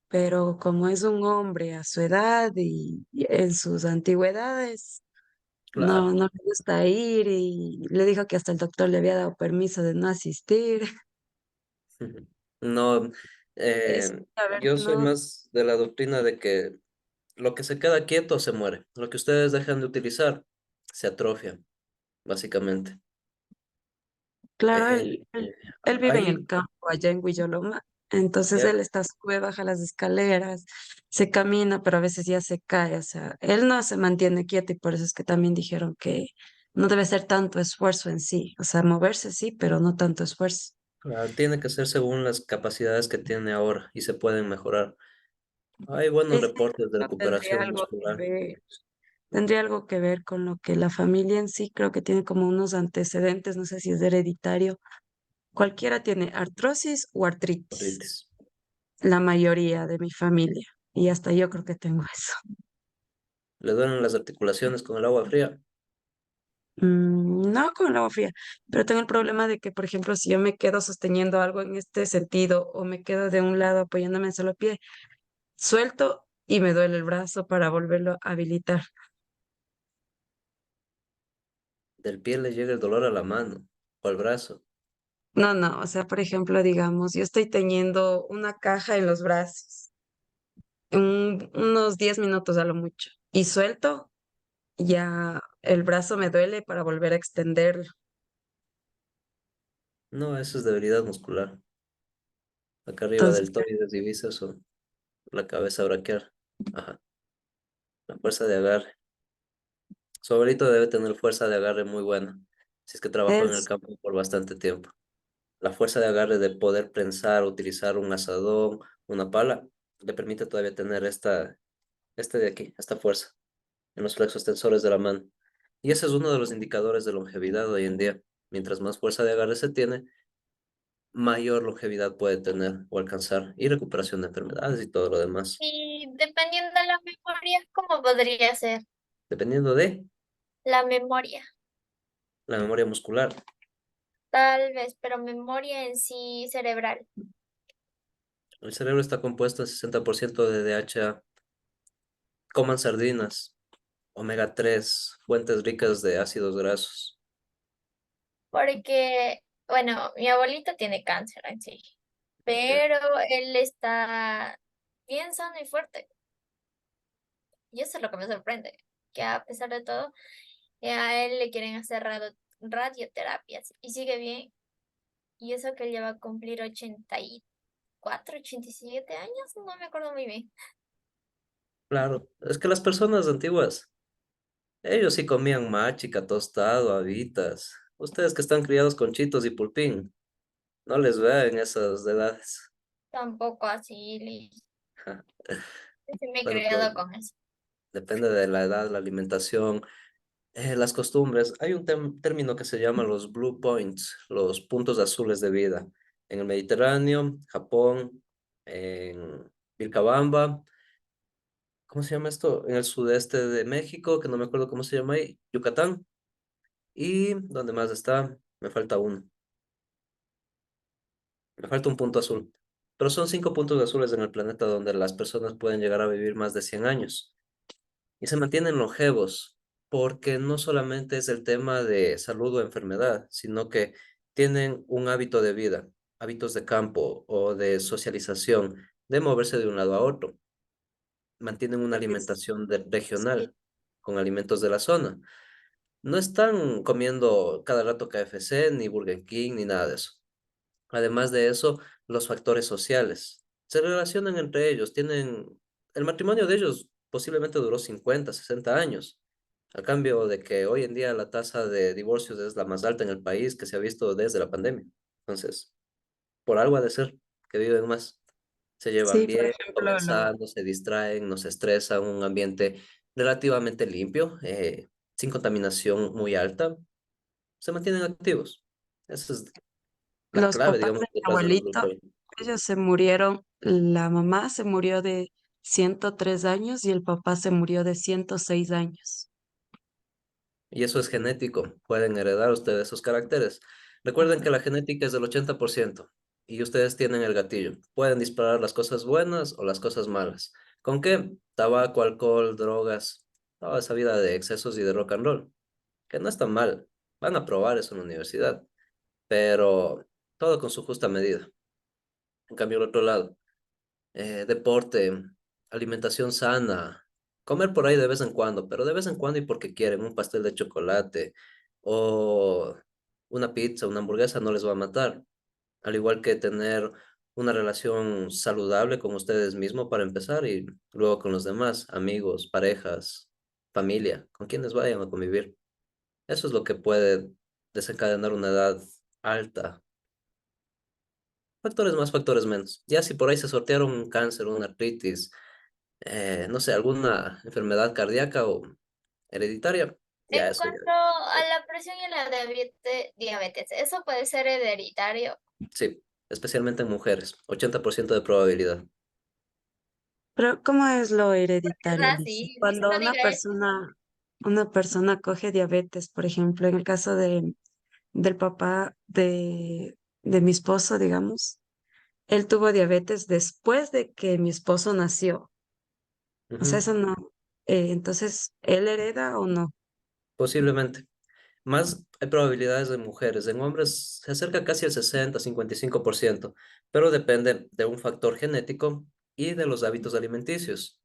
pero como es un hombre a su edad y en sus antigüedades, no, Claro. no le gusta ir y le dijo que hasta el doctor le había dado permiso de no asistir. No, Es, a ver, yo soy no, más de la doctrina de que lo que se queda quieto se muere. Lo que ustedes dejan de utilizar se atrofia, básicamente. Claro, Eh, él vive en el hay, campo, allá en Huilloloma, entonces ya, él está, sube, baja las escaleras, se camina, pero a veces ya se cae, o sea, él no se mantiene quieto y por eso es que también dijeron que no debe ser tanto esfuerzo en sí, o sea, moverse sí, pero no tanto esfuerzo. tiene que ser según las capacidades que tiene ahora y se pueden mejorar. Hay buenos Sí, sí, reportes de pero tendría recuperación algo que muscular. ver, tendría algo que ver con lo que la familia en sí creo que tiene como unos antecedentes, no sé si es hereditario. Cualquiera tiene artrosis o artritis, Artritis. la mayoría de mi familia, y hasta yo creo que tengo eso. Le duelen las articulaciones con el agua fría. No con el agua fría, pero tengo el problema de que, por ejemplo, si yo me quedo sosteniendo algo en este sentido o me quedo de un lado apoyándome en solo pie, suelto y me duele el brazo para volverlo a habilitar. Del pie le llega el dolor a la mano o al brazo. No, no, o sea, por ejemplo, digamos, yo estoy teniendo una caja en los brazos, unos 10 minutos a lo mucho, y suelto, ya el brazo me duele para volver a extenderlo. No, eso es debilidad muscular. Acá arriba Entonces, del tórax y bíceps o la cabeza braquial. Ajá. La fuerza de agarre. Su abuelito debe tener fuerza de agarre muy buena, si es que trabajó en el es, campo por bastante tiempo. La fuerza de agarre de poder prensar, utilizar un asadón, una pala, le permite todavía tener este de aquí, esta fuerza, en los flexos tensores de la mano. Y ese es uno de los indicadores de longevidad hoy en día. Mientras más fuerza de agarre se tiene, mayor longevidad puede tener o alcanzar y recuperación de enfermedades y todo lo demás. Y dependiendo de la memoria, ¿cómo podría ser? Dependiendo de La memoria, la memoria muscular. tal vez, pero memoria en sí cerebral. El cerebro está compuesto en 60% de DHA. Coman sardinas, omega 3, fuentes ricas de ácidos grasos. Porque, bueno, mi abuelito tiene cáncer en sí, Ya. pero él está bien sano y fuerte. Y eso es lo que me sorprende, que a pesar de todo, a él le quieren hacer radioterapias y sigue bien. Y eso que él ya va a cumplir 84, 87 años, no me acuerdo muy bien. Claro, es que las personas antiguas, ellos sí comían machica, tostado, habitas. Ustedes que están criados con chitos y pulpín, no les vean esas edades. Tampoco así, sí me he Bueno, pero criado con eso. depende de la edad, la alimentación, las costumbres. Hay un término que se llama los blue points, los puntos azules de vida. En el Mediterráneo, Japón, en Vilcabamba, ¿cómo se llama esto? En el sudeste de México, que no me acuerdo cómo se llama ahí, Yucatán. ¿Y dónde más está? Me falta uno. Me falta un punto azul. Pero son 5 puntos azules en el planeta donde las personas pueden llegar a vivir más de 100 años. Y se mantienen longevos, porque no solamente es el tema de salud o enfermedad, sino que tienen un hábito de vida, hábitos de campo o de socialización, de moverse de un lado a otro. Mantienen una alimentación Sí, regional, con alimentos de la zona. No están comiendo cada rato KFC, ni Burger King, ni nada de eso. Además de eso, los factores sociales. Se relacionan entre ellos, el matrimonio de ellos posiblemente duró 50, 60 años, a cambio de que hoy en día la tasa de divorcios es la más alta en el país que se ha visto desde la pandemia. Entonces, por algo ha de ser que viven más. Se llevan sí, por bien, ejemplo, comen sano, se distraen, no se estresan, un ambiente relativamente limpio, sin contaminación muy alta, se mantienen activos. Esa es la los clave, papás digamos, de mi detrás de los abuelito, grupos. ellos se murieron, la mamá se murió de 103 años y el papá se murió de 106 años. Y eso es genético, pueden heredar ustedes esos caracteres. Recuerden que la genética es del 80% y ustedes tienen el gatillo. Pueden disparar las cosas buenas o las cosas malas. ¿Con qué? Tabaco, alcohol, drogas, toda esa vida de excesos y de rock and roll, que no está mal. Van a probar eso en la universidad, pero todo con su justa medida. En cambio, al otro lado, deporte, alimentación sana, comer por ahí de vez en cuando, pero de vez en cuando y porque quieren un pastel de chocolate o Una pizza, una hamburguesa no les va a matar. Al igual que tener una relación saludable con ustedes mismos para empezar y luego con los demás, amigos, parejas, familia, con quienes vayan a convivir. Eso es lo que puede desencadenar una edad alta. Factores más, factores menos. Ya si por ahí se sortearon un cáncer, una artritis, no sé, alguna enfermedad cardíaca o hereditaria, ya En eso ya. cuanto a la presión y la diabetes, ¿eso puede ser hereditario? Sí, especialmente en mujeres, 80% de probabilidad. Pero ¿cómo es lo Es hereditario, Liz? así, dice, Cuando no diga eso. una persona coge diabetes, por ejemplo, en el caso del papá de mi esposo, digamos, él tuvo diabetes después de que mi esposo nació. O sea, Ujú, eso no. Entonces, ¿él hereda o no? posiblemente. Más hay probabilidades de mujeres. En hombres se acerca casi al 60-55%, pero depende de un factor genético y de los hábitos alimenticios.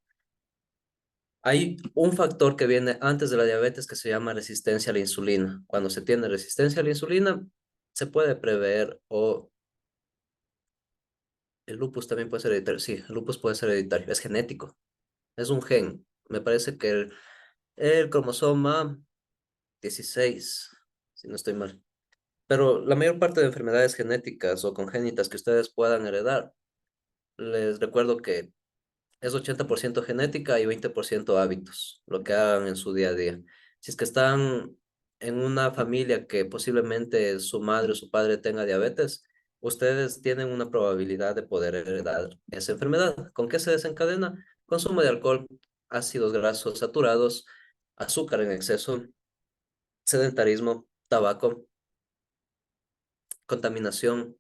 Hay un factor que viene antes de la diabetes que se llama resistencia a la insulina. Cuando se tiene resistencia a la insulina, se puede prever o el lupus también puede ser hereditario. Sí, el lupus puede ser hereditario, es genético, es un gen. Me parece que el cromosoma 16, si no estoy mal. Pero la mayor parte de enfermedades genéticas o congénitas que ustedes puedan heredar, les recuerdo que es 80% genética y 20% hábitos, lo que hagan en su día a día. Si es que están en una familia que posiblemente su madre o su padre tenga diabetes, ustedes tienen una probabilidad de poder heredar esa enfermedad. ¿Con qué se desencadena? Consumo de alcohol, ácidos grasos saturados, azúcar en exceso, sedentarismo, tabaco, contaminación.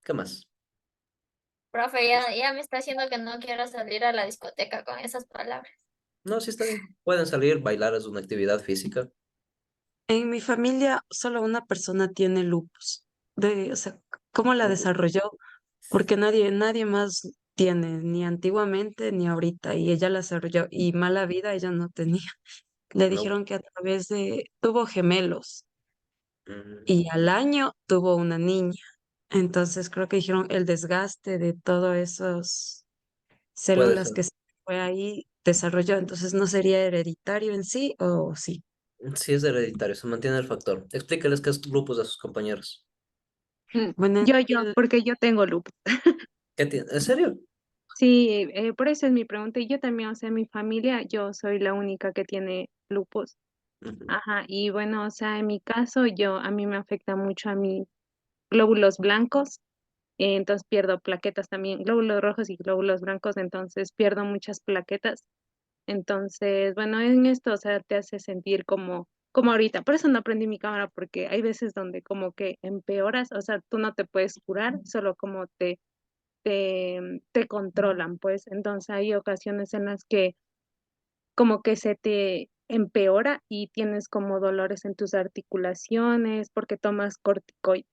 ¿Qué más? Profe, ya me está haciendo que no quiero salir a la discoteca con esas palabras. No, sí está bien. Pueden salir, bailar es una actividad física. En mi familia solo una persona tiene lupus. O sea, ¿cómo la desarrolló? Porque nadie más tiene, ni antiguamente ni ahorita, y ella la desarrolló, y mala vida ella no tenía. Le No. dijeron que a través tuvo gemelos, y al año tuvo una niña. Entonces creo que dijeron el desgaste de todas esas Puede células ser. que se fue ahí desarrolló. Entonces no sería hereditario en sí, o sí. Sí es hereditario, se mantiene el factor. Explíqueles qué es lupus a sus compañeros. Bueno, el- Porque yo tengo lupus. ¿Qué tiene? ¿En serio? Sí, por eso es mi pregunta. Y yo también, o sea, en mi familia, yo soy la única que tiene lupus. Ujú. Ajá, y bueno, o sea, en mi caso, a mí me afecta mucho a mis glóbulos blancos, entonces pierdo plaquetas también, glóbulos rojos y glóbulos blancos, entonces pierdo muchas plaquetas. Entonces, bueno, en esto, o sea, te hace sentir como ahorita. Por eso no aprendí mi cámara, porque hay veces donde como que empeoras, o sea, tú no te puedes curar, solo como te controlan, pues. Entonces hay ocasiones en las que como que se te empeora y tienes como dolores en tus articulaciones porque tomas corticoides.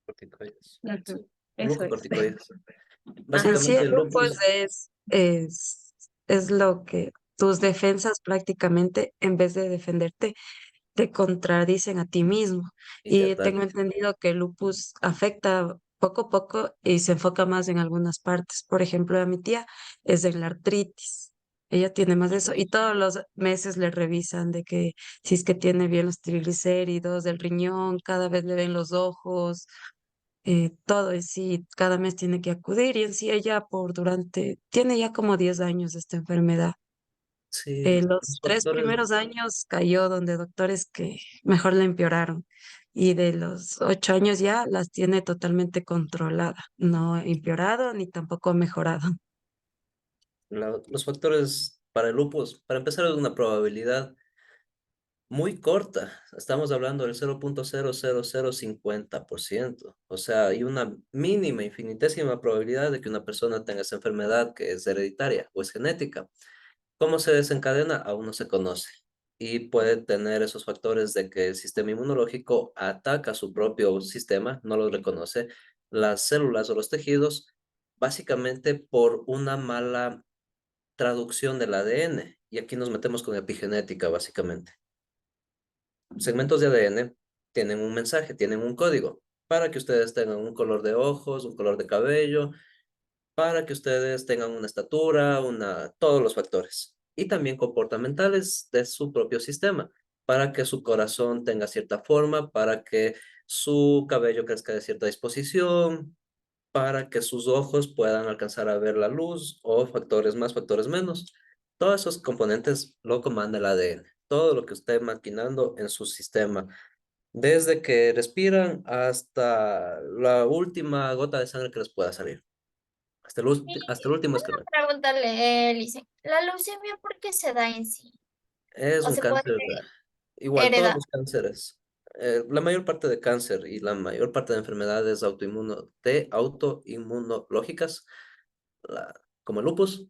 Corticoides. Ujú, Sí. eso es. Glucocorticoides. en Ajá. sí Básicamente el el lupus lupus es lo que tus defensas prácticamente, en vez de defenderte, te contradicen a ti mismo. y te Y tengo ataca. entendido que el lupus afecta poco a poco y se enfoca más en algunas partes. Por ejemplo, a mi tía es de la artritis. Ella tiene más de eso y todos los meses le revisan de que si es que tiene bien los triglicéridos del riñón, cada vez le ven los ojos, todo en sí, cada mes tiene que acudir y en sí ella tiene ya como 10 años esta enfermedad. Sí, Los los 3 primeros factores. años cayó donde doctores que mejor la empeoraron y de los 8 años ya las tiene totalmente controlada, no ha empeorado ni tampoco ha mejorado. Los factores para el lupus, para empezar, es una probabilidad muy corta. Estamos hablando del 0,00050%. O sea, hay una mínima, infinitésima probabilidad de que una persona tenga esa enfermedad que es hereditaria o es genética. ¿Cómo se desencadena? Aún no se conoce. Y puede tener esos factores de que el sistema inmunológico ataca su propio sistema, no lo reconoce, las células o los tejidos, básicamente por una mala traducción del ADN. Y aquí nos metemos con epigenética, básicamente. Segmentos de ADN tienen un mensaje, tienen un código, para que ustedes tengan un color de ojos, un color de cabello, para que ustedes tengan una estatura, todos los factores. Y también comportamentales de su propio sistema, para que su corazón tenga cierta forma, para que su cabello crezca de cierta disposición, para que sus ojos puedan alcanzar a ver la luz o factores más, factores menos. Todos esos componentes lo comanda el ADN. Todo lo que esté maquinando en su sistema, desde que respiran hasta la última gota de sangre que les pueda salir, hasta el último Una excremento. pregunta, Lice. ¿La leucemia por qué se da en sí? Es ¿O un se puede cáncer, igual todos heredar? los cánceres, la mayor parte de cáncer y la mayor parte de enfermedades autoinmunológicas, la- como el lupus,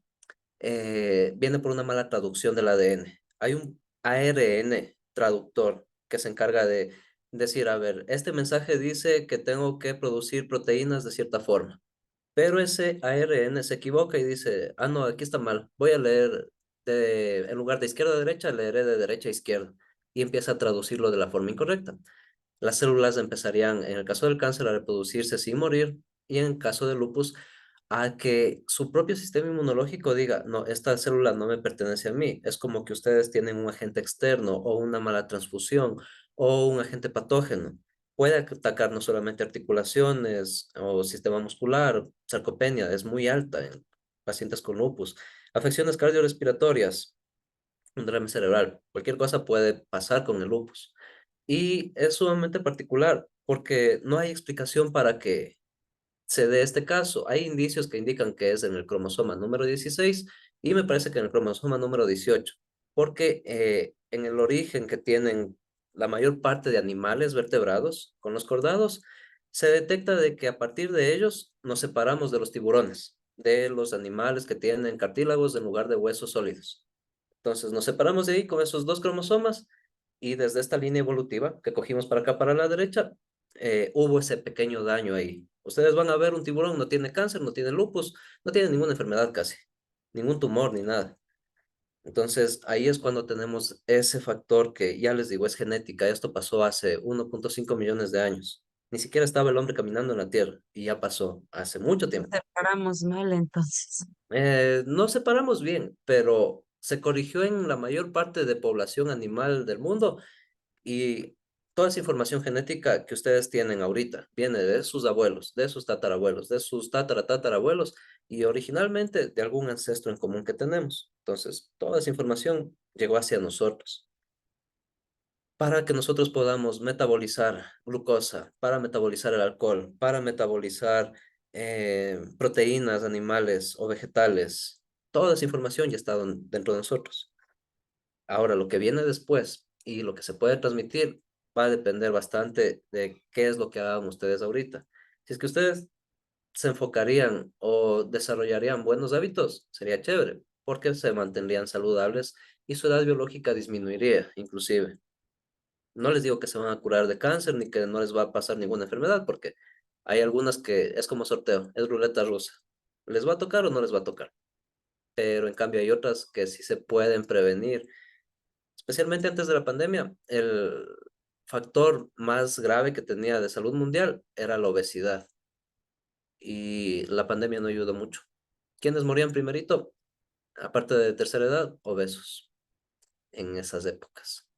viene por una mala traducción del ADN. Hay un ARN traductor que se encarga de decir, a ver, este mensaje dice que tengo que producir proteínas de cierta forma, pero ese ARN se equivoca y dice, ah, no, aquí está mal, voy a leer en lugar de izquierda a derecha, leeré de derecha a izquierda, y empieza a traducirlo de la forma incorrecta. Las células empezarían, en el caso del cáncer, a reproducirse sin morir, y en el caso del lupus, a que su propio sistema inmunológico diga, no, esta célula no me pertenece a mí. Es como que ustedes tienen un agente externo o una mala transfusión o un agente patógeno. Puede atacar no solamente articulaciones o sistema muscular, sarcopenia, es muy alta en pacientes con lupus. Afecciones cardiorrespiratorias, un derrame cerebral, cualquier cosa puede pasar con el lupus. Y es sumamente particular porque no hay explicación para que se dé este caso. Hay indicios que indican que es en el cromosoma número 16 y me parece que en el cromosoma número 18, porque en el origen que tienen la mayor parte de animales vertebrados con los cordados, se detecta de que a partir de ellos nos separamos de los tiburones, de los animales que tienen cartílagos en lugar de huesos sólidos. Entonces nos separamos de ahí con esos dos cromosomas y desde esta línea evolutiva que cogimos para acá, para la derecha, hubo ese pequeño daño ahí. Ustedes van a ver un tiburón, no tiene cáncer, no tiene lupus, no tiene ninguna enfermedad casi, ningún tumor ni nada. Entonces ahí es cuando tenemos ese factor que ya les digo, es genética. Esto pasó hace 1.5 millones de años. Ni siquiera estaba el hombre caminando en la Tierra y ya pasó hace mucho Nos tiempo. separamos mal entonces. No separamos bien, pero se corrigió en la mayor parte de población animal del mundo y toda esa información genética que ustedes tienen ahorita viene de sus abuelos, de sus tatarabuelos, de sus tatarabuelos y originalmente de algún ancestro en común que tenemos. Entonces, toda esa información llegó hacia nosotros para que nosotros podamos metabolizar glucosa, para metabolizar el alcohol, para metabolizar proteínas animales o vegetales. Toda esa información ya está dentro de nosotros. Ahora, lo que viene después y lo que se puede transmitir va a depender bastante de qué es lo que hagan ustedes ahorita. Si es que ustedes se enfocarían o desarrollarían buenos hábitos, sería chévere, porque se mantendrían saludables y su edad biológica disminuiría, inclusive. No les digo que se van a curar de cáncer ni que no les va a pasar ninguna enfermedad, porque hay algunas que es como sorteo, es ruleta rusa. ¿Les va a tocar o no les va a tocar? Pero en cambio hay otras que sí se pueden prevenir. Especialmente antes de la pandemia, el factor más grave que tenía de salud mundial era la obesidad y la pandemia no ayudó mucho. ¿Quiénes morían primerito? Aparte de tercera edad, obesos en esas épocas.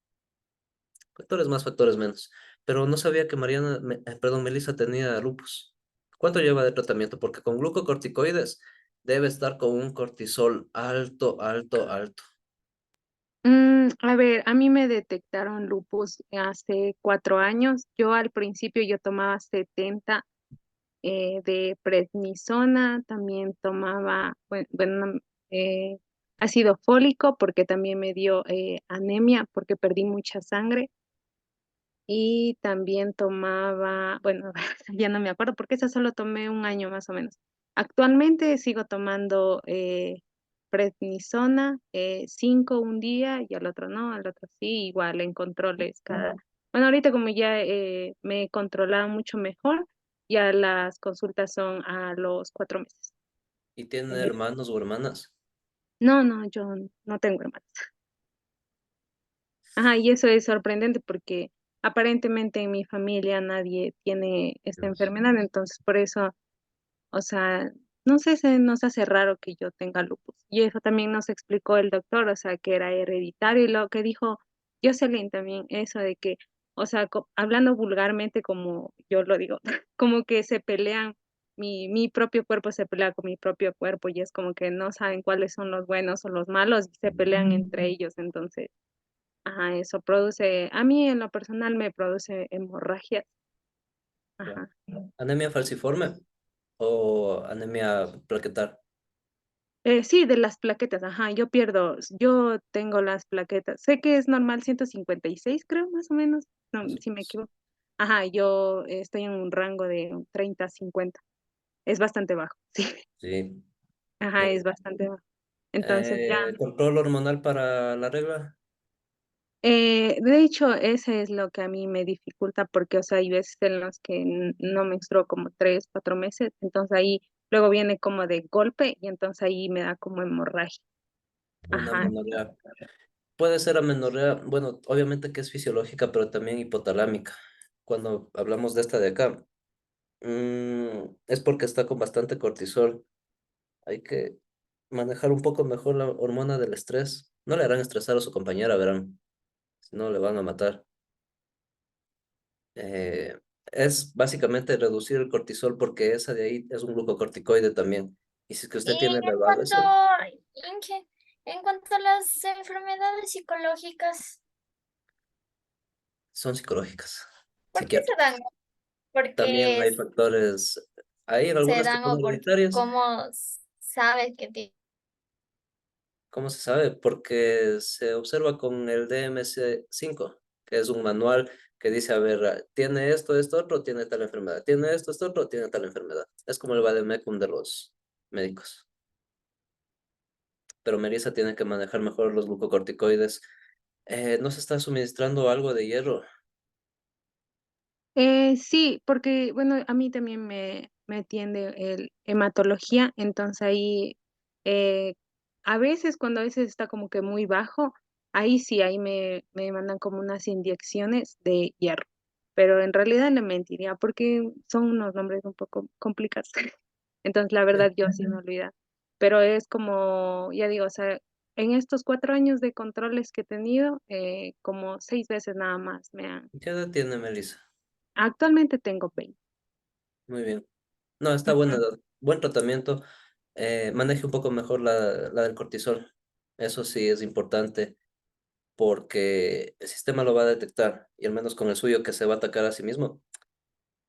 Factores más, factores menos. Pero no sabía que Melissa tenía lupus. ¿Cuánto lleva de tratamiento? Porque con glucocorticoides debe estar con un cortisol alto, alto, alto. A ver, a mí me detectaron lupus hace 4 años. Yo al principio yo tomaba 70 de prednisona, también tomaba, bueno, eh, ácido fólico porque también me dio anemia porque perdí mucha sangre y también tomaba, bueno, ya no me acuerdo porque esa solo tomé un año más o menos. Actualmente sigo tomando prednisona, 5 un día y al otro no, al otro sí, igual en controles cada. Bueno, ahorita como ya me he controlado mucho mejor, ya las consultas son a los 4 meses. ¿Y tiene hermanos o hermanas? No, no, yo no tengo hermanos. Ajá, y eso es sorprendente porque aparentemente en mi familia nadie tiene esta enfermedad, entonces por eso, o sea, no sé, se nos hace raro que yo tenga lupus. Y eso también nos explicó el doctor, o sea, que era hereditario y lo que dijo Jocelyn también, eso de que, o sea, hablando vulgarmente como yo lo digo, como que se pelean, mi propio cuerpo se pelea con mi propio cuerpo y es como que no saben cuáles son los buenos o los malos y se pelean entre ellos, entonces, ajá, eso produce, a mí en lo personal me produce hemorragias, Ya. ajá. ¿Anemia falciforme o anemia plaquetar? Sí, de las plaquetas, ajá, yo tengo las plaquetas. Sé que es normal 156, creo, más o menos, no, Más o si me menos. equivoco. Ajá, yo estoy en un rango de 30 a 50. Es bastante bajo, sí, Sí. ajá, es bastante bajo. Entonces ya, ¿Control hormonal para la regla? de hecho, ese es lo que a mí me dificulta porque, o sea, hay veces en los que no menstruo como 3, 4 meses, entonces ahí luego viene como de golpe y entonces ahí me da como hemorragia. Una Ajá. amenorrea. Puede ser amenorrea, bueno, obviamente que es fisiológica, pero también hipotalámica. Cuando hablamos de esta de acá, es porque está con bastante cortisol. Hay que manejar un poco mejor la hormona del estrés. No le harán estresar a su compañera, verán, si no le van a matar. Eh, es básicamente reducir el cortisol porque esa de ahí es un glucocorticoide también. Y si es que Y usted tiene en elevado cuanto, ese, Inge, en cuanto a las enfermedades psicológicas, son psicológicas, ¿por qué se dan? psiquiátricas. También Porque hay factores, hay se algunas que dan son o por hereditarias. cómo sabes que ¿Cómo se sabe? Porque se observa con el DMC-5, que es un manual que dice, a ver, tiene esto, otro, tiene tal enfermedad, tiene esto, otro, tiene tal enfermedad. Es como el vademecum de los médicos. Pero Melissa tiene que manejar mejor los glucocorticoides. ¿No se está suministrando algo de hierro? Sí, porque, bueno, a mí también me atiende el hematología, entonces ahí, eh, a veces, cuando a veces está como que muy bajo, ahí sí, ahí me mandan como unas inyecciones de hierro, pero en realidad le mentiría porque son unos nombres un poco complicados. Entonces, la verdad, yo sí me olvida. Pero es como, ya digo, o sea, en estos 4 años de controles que he tenido, como 6 veces nada más me han. ¿Qué edad tiene Melissa? Actualmente tengo 20. Muy bien. No, está buena Ujú. edad. Buen tratamiento. Maneje un poco mejor la del cortisol. Eso sí es importante porque el sistema lo va a detectar y al menos con el suyo que se va a atacar a sí mismo.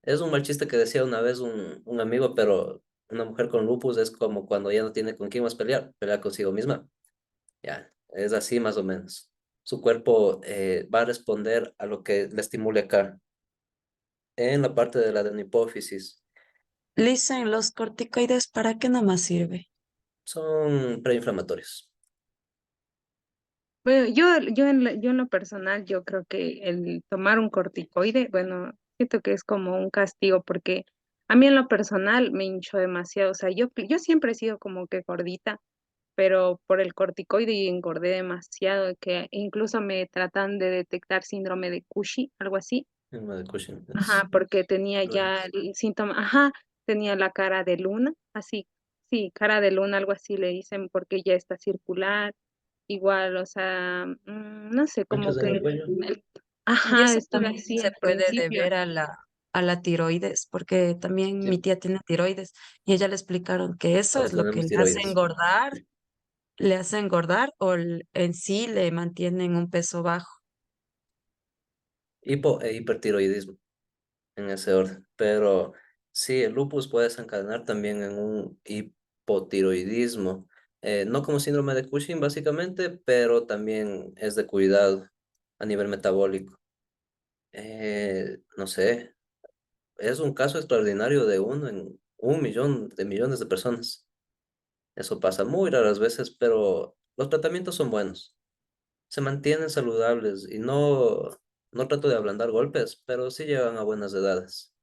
Es un mal chiste que decía una vez un amigo, pero una mujer con lupus es como cuando ya no tiene con quién más pelear, pelea consigo misma. Ya, es así más o menos. Su cuerpo va a responder a lo que le estimule acá, en la parte de la adenohipófisis. Listen, los corticoides, ¿para qué nomás sirve? Son preinflamatorios. Bueno, yo en lo personal, yo creo que el tomar un corticoide, bueno, siento que es como un castigo porque a mí en lo personal me hinchó demasiado. O sea, yo siempre he sido como que gordita, pero por el corticoide y engordé demasiado, que incluso me tratan de detectar síndrome de Cushing, algo así. Enema de Cushing es Ajá, porque tenía ya Crohn's. el síntoma, ajá, tenía la cara de luna, así, sí, cara de luna, algo así le dicen, porque ya está circular, igual, o sea, no sé, como Manchas en que, el cuello. Y ajá, eso estuve también así se al puede principio. deber a la tiroides, porque también mi Sí, tía tiene tiroides y ella le explicaron que eso todos es lo que tenemos tiroides. le hace engordar o en sí le mantiene en un peso bajo. Hipo e hipertiroidismo, en ese orden. Pero sí, el lupus puede desencadenar también en un hipotiroidismo. No como síndrome de Cushing, básicamente, pero también es de cuidado a nivel metabólico. No sé, es un caso extraordinario de uno en 1 millón de millones de personas. Eso pasa muy raras veces, pero los tratamientos son buenos. Se mantienen saludables y no trato de ablandar golpes, pero sí llegan a buenas edades,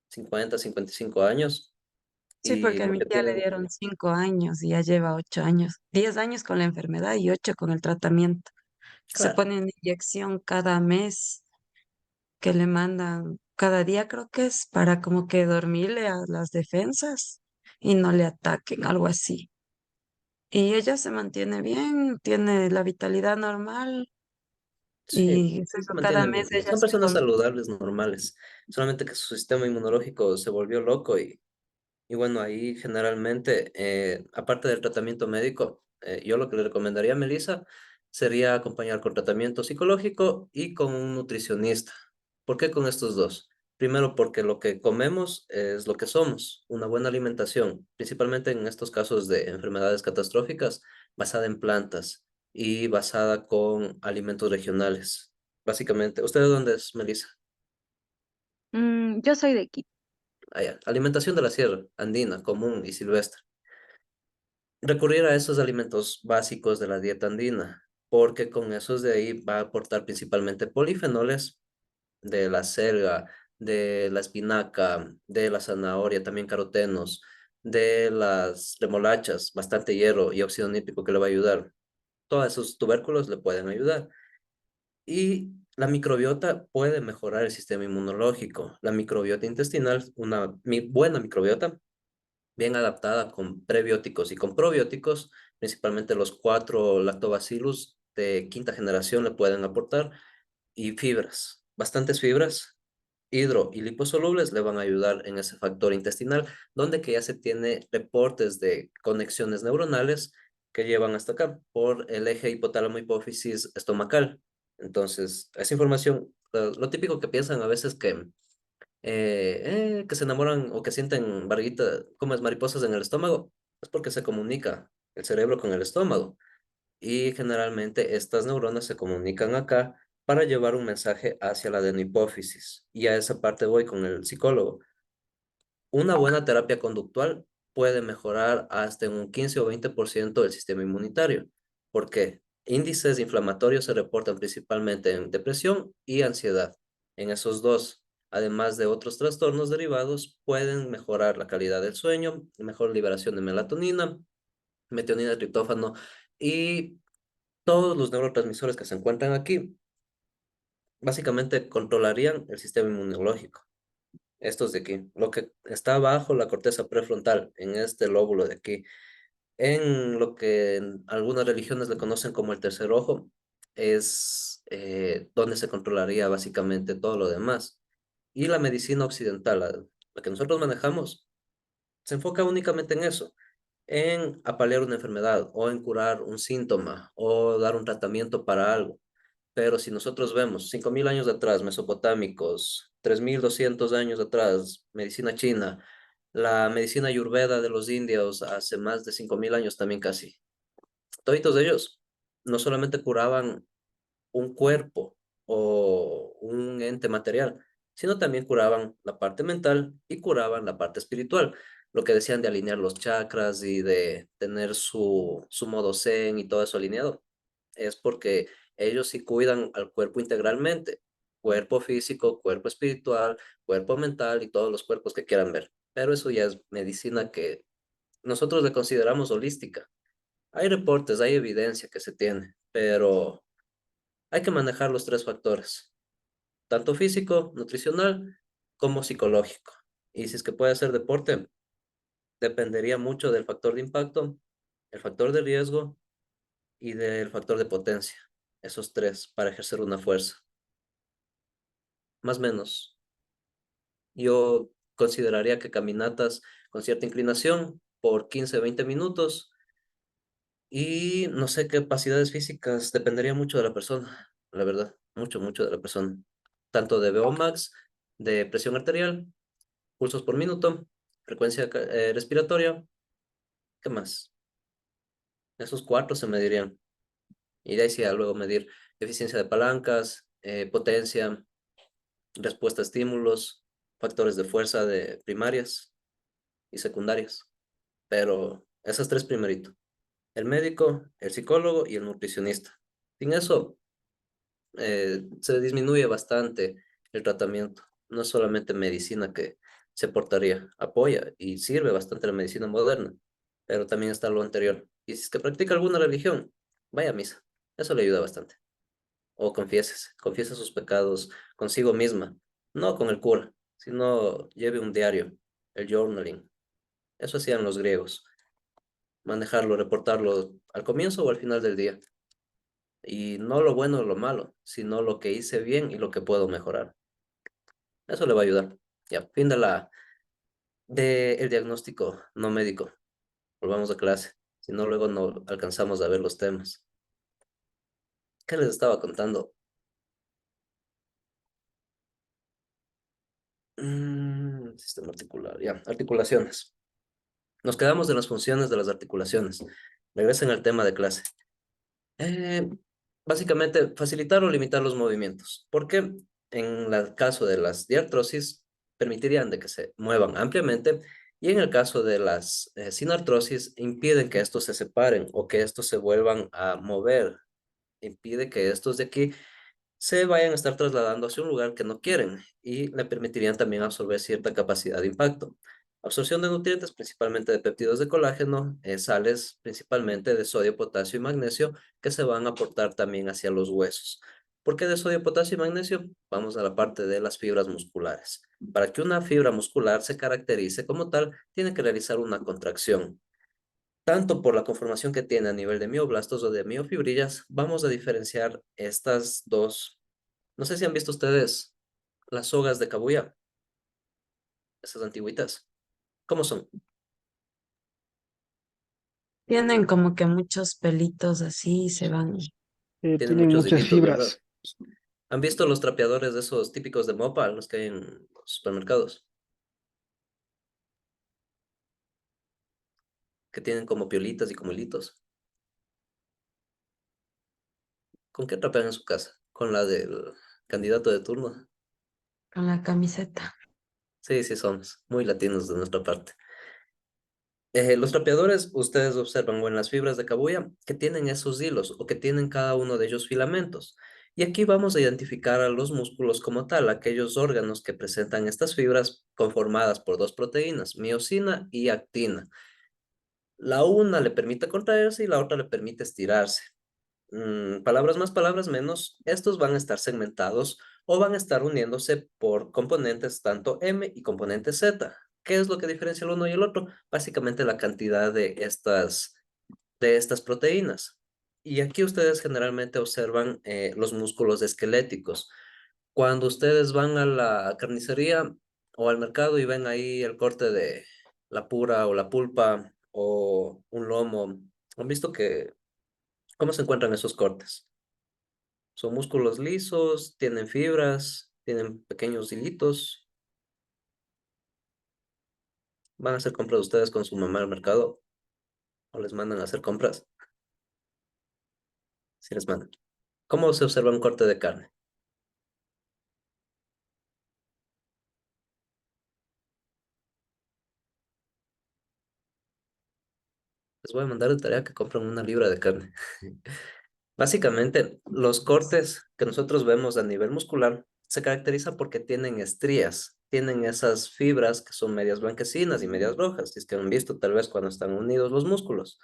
50, 55 años, Sí, y porque a lo mi que tía le tienen, dieron 5 años y ya lleva 8 años, 10 años con la enfermedad y 8 con el tratamiento. Se claro, pone una inyección cada mes. que le mandan cada día, creo que es para como que dormirle a las defensas y no le ataquen, algo así. Y ella se mantiene bien, tiene la vitalidad normal Sí, y sí se cada mantienen mes bien. ella Son se personas come. saludables, normales. Solamente que su sistema inmunológico se volvió loco y bueno, ahí generalmente, aparte del tratamiento médico, yo lo que le recomendaría a Melissa sería acompañar con tratamiento psicológico y con un nutricionista. ¿Por qué con estos dos? Primero, porque lo que comemos es lo que somos, una buena alimentación, principalmente en estos casos de enfermedades catastróficas, basada en plantas y basada con alimentos regionales. Básicamente, ¿usted de dónde es, Melissa? Yo soy de Quito. Allá, alimentación de la sierra, andina, común y silvestre. Recurrir a esos alimentos básicos de la dieta andina, porque con esos de ahí va a aportar principalmente polifenoles de la selga, de la espinaca, de la zanahoria, también carotenos, de las remolachas, bastante hierro y óxido nítrico que le va a ayudar. Todos esos tubérculos le pueden ayudar. Y la microbiota puede mejorar el sistema inmunológico. La microbiota intestinal, una buena microbiota, bien adaptada con prebióticos y con probióticos, principalmente los 4 lactobacillus de quinta generación le pueden aportar, y fibras, bastantes fibras, hidro y liposolubles le van a ayudar en ese factor intestinal, donde que ya se tiene reportes de conexiones neuronales que llevan hasta acá por el eje hipotálamo hipófisis estomacal. Entonces, esa información, lo típico que piensan a veces que se enamoran o que sienten barriguita, como es mariposas en el estómago, es porque se comunica el cerebro con el estómago. Y generalmente estas neuronas se comunican acá para llevar un mensaje hacia la adenohipófisis. Y a esa parte voy con el psicólogo. Una buena terapia conductual puede mejorar hasta en un 15 o 20% del sistema inmunitario. ¿Por qué? Índices inflamatorios se reportan principalmente en depresión y ansiedad. En esos dos, además de otros trastornos derivados, pueden mejorar la calidad del sueño, mejor liberación de melatonina, metionina, triptófano y todos los neurotransmisores que se encuentran aquí. Básicamente controlarían el sistema inmunológico. Estos de aquí, lo que está bajo la corteza prefrontal, en este lóbulo de aquí, en lo que en algunas religiones le conocen como el tercer ojo, es donde se controlaría básicamente todo lo demás. Y la medicina occidental, la que nosotros manejamos, se enfoca únicamente en eso, en apalear una enfermedad o en curar un síntoma o dar un tratamiento para algo. Pero si nosotros vemos 5.000 años atrás, mesopotámicos, 3.200 años atrás, medicina china, la medicina ayurveda de los indios hace más de 5.000 años también casi. Toditos de ellos no solamente curaban un cuerpo o un ente material, sino también curaban la parte mental y curaban la parte espiritual. Lo que decían de alinear los chakras y de tener su modo zen y todo eso alineado, es porque ellos sí cuidan al cuerpo integralmente, cuerpo físico, cuerpo espiritual, cuerpo mental y todos los cuerpos que quieran ver. Pero eso ya es medicina que nosotros le consideramos holística. Hay reportes, hay evidencia que se tiene, pero hay que manejar los tres factores, tanto físico, nutricional, como psicológico. Y si es que puede hacer deporte, dependería mucho del factor de impacto, el factor de riesgo y del factor de potencia. Esos tres para ejercer una fuerza. Más o menos. Yo consideraría que caminatas con cierta inclinación por 15, 20 minutos y no sé qué capacidades físicas, dependería mucho de la persona, la verdad, mucho, mucho de la persona. Tanto de VO max, de presión arterial, pulsos por minuto, frecuencia respiratoria, ¿qué más? Esos cuatro se medirían. Y de ahí sí, a luego medir eficiencia de palancas, potencia, respuesta a estímulos, factores de fuerza de primarias y secundarias. Pero esas tres primerito. El médico, el psicólogo y el nutricionista. Sin eso, se disminuye bastante el tratamiento. No es solamente medicina que se portaría, apoya y sirve bastante la medicina moderna, pero también está lo anterior. Y si es que practica alguna religión, vaya a misa. Eso le ayuda bastante. o confiese sus pecados consigo misma, no con el cura, sino lleve un diario, el journaling. Eso hacían los griegos, manejarlo, reportarlo al comienzo o al final del día. Y no lo bueno o lo malo, sino lo que hice bien y lo que puedo mejorar. Eso le va a ayudar. Ya, fin de el diagnóstico no médico. Volvamos a clase. Si no, luego no alcanzamos a ver los temas. ¿Qué les estaba contando? Sistema articular, ya, articulaciones. Nos quedamos en las funciones de las articulaciones. Regresen al tema de clase. Eh, Básicamente, facilitar o limitar los movimientos. Porque en el caso de las diartrosis, permitirían de que se muevan ampliamente y en el caso de las sin artrosis, impiden que estos se separen o que estos se vuelvan a mover. Impide que estos de aquí se vayan a estar trasladando hacia un lugar que no quieren y le permitirían también absorber cierta capacidad de impacto. Absorción de nutrientes, principalmente de péptidos de colágeno, sales principalmente de sodio, potasio y magnesio, que se van a aportar también hacia los huesos. ¿Por qué de sodio, potasio y magnesio? Vamos a la parte de las fibras musculares. Para que una fibra muscular se caracterice como tal, tiene que realizar una contracción. Tanto por la conformación que tiene a nivel de mioblastos o de miofibrillas, vamos a diferenciar estas dos. No sé si han visto ustedes las sogas de cabuya, esas antigüitas. ¿Cómo son? Tienen como que muchos pelitos así y se van. Tienen Tienen muchos muchas hilitos, ¿verdad? fibras. ¿Han visto los trapeadores de esos típicos de mopa, los que hay en los supermercados? Que tienen como piolitas y como hilitos. ¿Con qué trapean en su casa? ¿Con la del candidato de turno? Con la camiseta. Sí, sí somos muy latinos de nuestra parte. Los trapeadores, ustedes observan o en las fibras de cabuya que tienen esos hilos o que tienen cada uno de ellos filamentos. Y aquí vamos a identificar a los músculos como tal, aquellos órganos que presentan estas fibras conformadas por dos proteínas, miosina y actina. La una le permite contraerse y la otra le permite estirarse. Palabras más, palabras menos, estos van a estar segmentados o van a estar uniéndose por componentes tanto M y componente Z. ¿Qué es lo que diferencia el uno y el otro? Básicamente la cantidad de estas proteínas. Y aquí ustedes generalmente observan los músculos esqueléticos. Cuando ustedes van a la carnicería o al mercado y ven ahí el corte de la pura o la pulpa o un lomo, han visto que, ¿cómo se encuentran esos cortes? Son músculos lisos, tienen fibras, tienen pequeños hilitos. ¿Van a hacer compras ustedes con su mamá al mercado? ¿O les mandan a hacer compras? Sí les mandan. ¿Cómo se observa un corte de carne? Les voy a mandar de tarea que compren una libra de carne. Básicamente, los cortes que nosotros vemos a nivel muscular se caracterizan porque tienen estrías, tienen esas fibras que son medias blanquecinas y medias rojas, si es que han visto tal vez cuando están unidos los músculos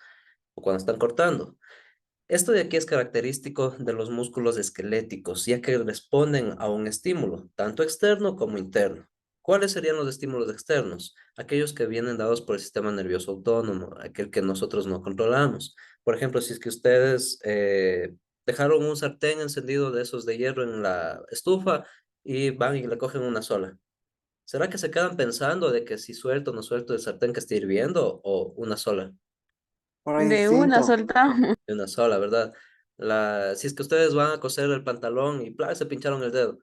o cuando están cortando. Esto de aquí es característico de los músculos esqueléticos, ya que responden a un estímulo, tanto externo como interno. ¿Cuáles serían los estímulos externos? Aquellos que vienen dados por el sistema nervioso autónomo, aquel que nosotros no controlamos. Por ejemplo, si es que ustedes dejaron un sartén encendido de esos de hierro en la estufa y van y le cogen una sola. ¿Será que se quedan pensando de que si suelto o no suelto el sartén que está hirviendo o una sola? Por De una instinto. soltamos. De una sola, ¿verdad? Si es que ustedes van a coser el pantalón y ¡plá! Se pincharon el dedo,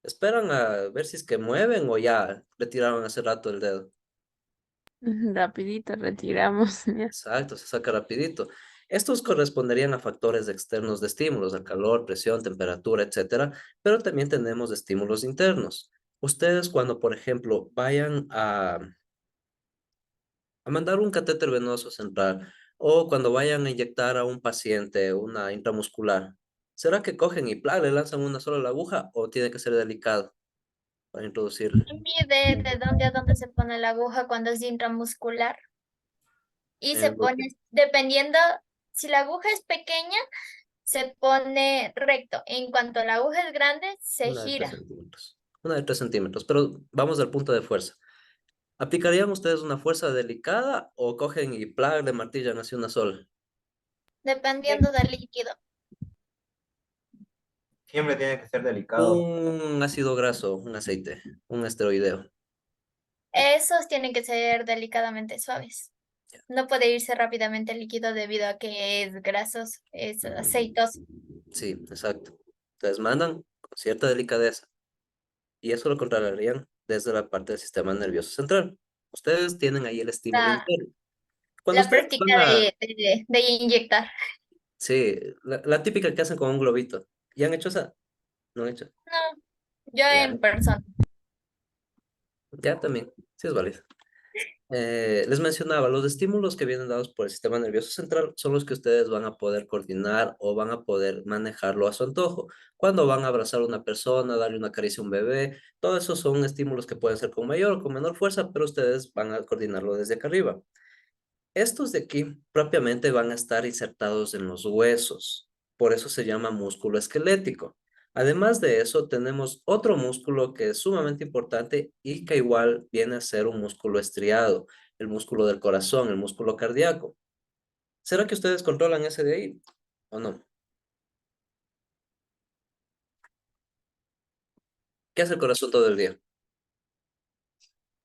esperan a ver si es que mueven o ya retiraron hace rato el dedo. Rapidito retiramos. Ya. Exacto, se saca rapidito. Estos corresponderían a factores externos de estímulos, al calor, presión, temperatura, etcétera, pero también tenemos estímulos internos. Ustedes cuando, por ejemplo, vayan a mandar un catéter venoso central o cuando vayan a inyectar a un paciente una intramuscular, ¿será que cogen y ¡plá! Le lanzan una sola la aguja o tiene que ser delicado para introducirle? Mide de dónde a dónde se pone la aguja cuando es intramuscular y se Porque pone, dependiendo, si la aguja es pequeña, se pone recto. En cuanto la aguja es grande, se Una de 3 gira. centímetros. Una de 3 centímetros, pero vamos al punto de fuerza. ¿Aplicarían ustedes una fuerza delicada o cogen y ¡plag! Le martillan así una sola? Dependiendo del líquido. Siempre tiene que ser delicado. Un ácido graso, un aceite, un esteroideo. Esos tienen que ser delicadamente suaves. No puede irse rápidamente el líquido debido a que es grasoso, es aceitoso. Sí, exacto. Entonces mandan con cierta delicadeza. Y eso lo controlarían desde la parte del sistema nervioso central. Ustedes tienen ahí el estímulo La, interno. Cuando la ustedes práctica van a... de inyectar. Sí, la típica que hacen con un globito. ¿Ya han hecho esa? ¿No han hecho? No, yo Ya, en persona. ya también. Sí es válido. Les mencionaba, los estímulos que vienen dados por el sistema nervioso central son los que ustedes van a poder coordinar o van a poder manejarlo a su antojo. Cuando van a abrazar a una persona, darle una caricia a un bebé, todo eso son estímulos que pueden ser con mayor o con menor fuerza, pero ustedes van a coordinarlo desde acá arriba. Estos de aquí propiamente van a estar insertados en los huesos, por eso se llama músculo esquelético. Además de eso, tenemos otro músculo que es sumamente importante y que igual viene a ser un músculo estriado, el músculo del corazón, el músculo cardíaco. ¿Será que ustedes controlan ese de ahí o no? ¿Qué hace el corazón todo el día?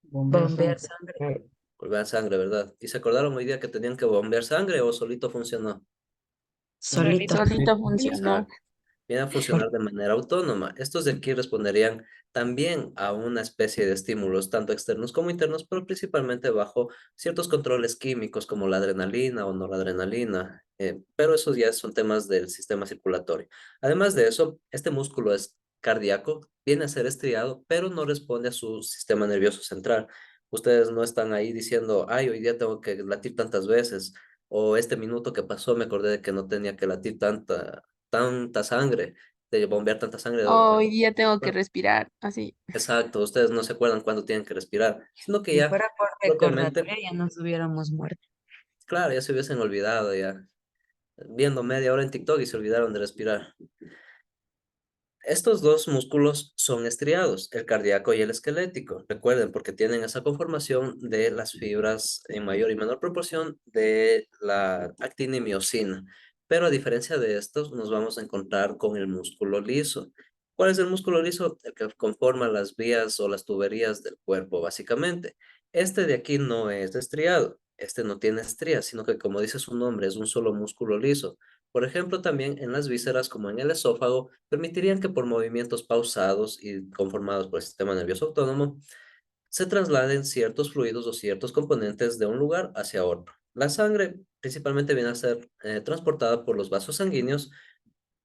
Bombear sangre. Bombear sangre, ¿verdad? ¿Y se acordaron hoy día que tenían que bombear sangre o solito funcionó? Solito. Solito funcionó. Viene a funcionar de manera autónoma. Estos de aquí responderían también a una especie de estímulos, tanto externos como internos, pero principalmente bajo ciertos controles químicos como la adrenalina o noradrenalina, pero esos ya son temas del sistema circulatorio. Además de eso, este músculo es cardíaco, viene a ser estriado, pero no responde a su sistema nervioso central. Ustedes no están ahí diciendo, ay, hoy día tengo que latir tantas veces, o este minuto que pasó me acordé de que no tenía que latir tanta sangre, de bombear tanta sangre. Hoy día tengo que respirar así. Exacto, ustedes no se acuerdan cuándo tienen que respirar, sino que Si ya fuera por propiamente, recordatoria, ya nos hubiéramos muerto. claro, ya se hubiesen olvidado, ya viendo media hora en TikTok y se olvidaron de respirar. Estos dos músculos son estriados, el cardíaco y el esquelético. Recuerden, porque tienen esa conformación de las fibras en mayor y menor proporción de la actina y miosina. Pero a diferencia de estos, nos vamos a encontrar con el músculo liso. ¿Cuál es el músculo liso? El que conforma las vías o las tuberías del cuerpo, básicamente. Este de aquí no es estriado. Este no tiene estrías, sino que, como dice su nombre, es un solo músculo liso. Por ejemplo, también en las vísceras, como en el esófago, permitirían que por movimientos pausados y conformados por el sistema nervioso autónomo, se trasladen ciertos fluidos o ciertos componentes de un lugar hacia otro. La sangre principalmente viene a ser transportada por los vasos sanguíneos,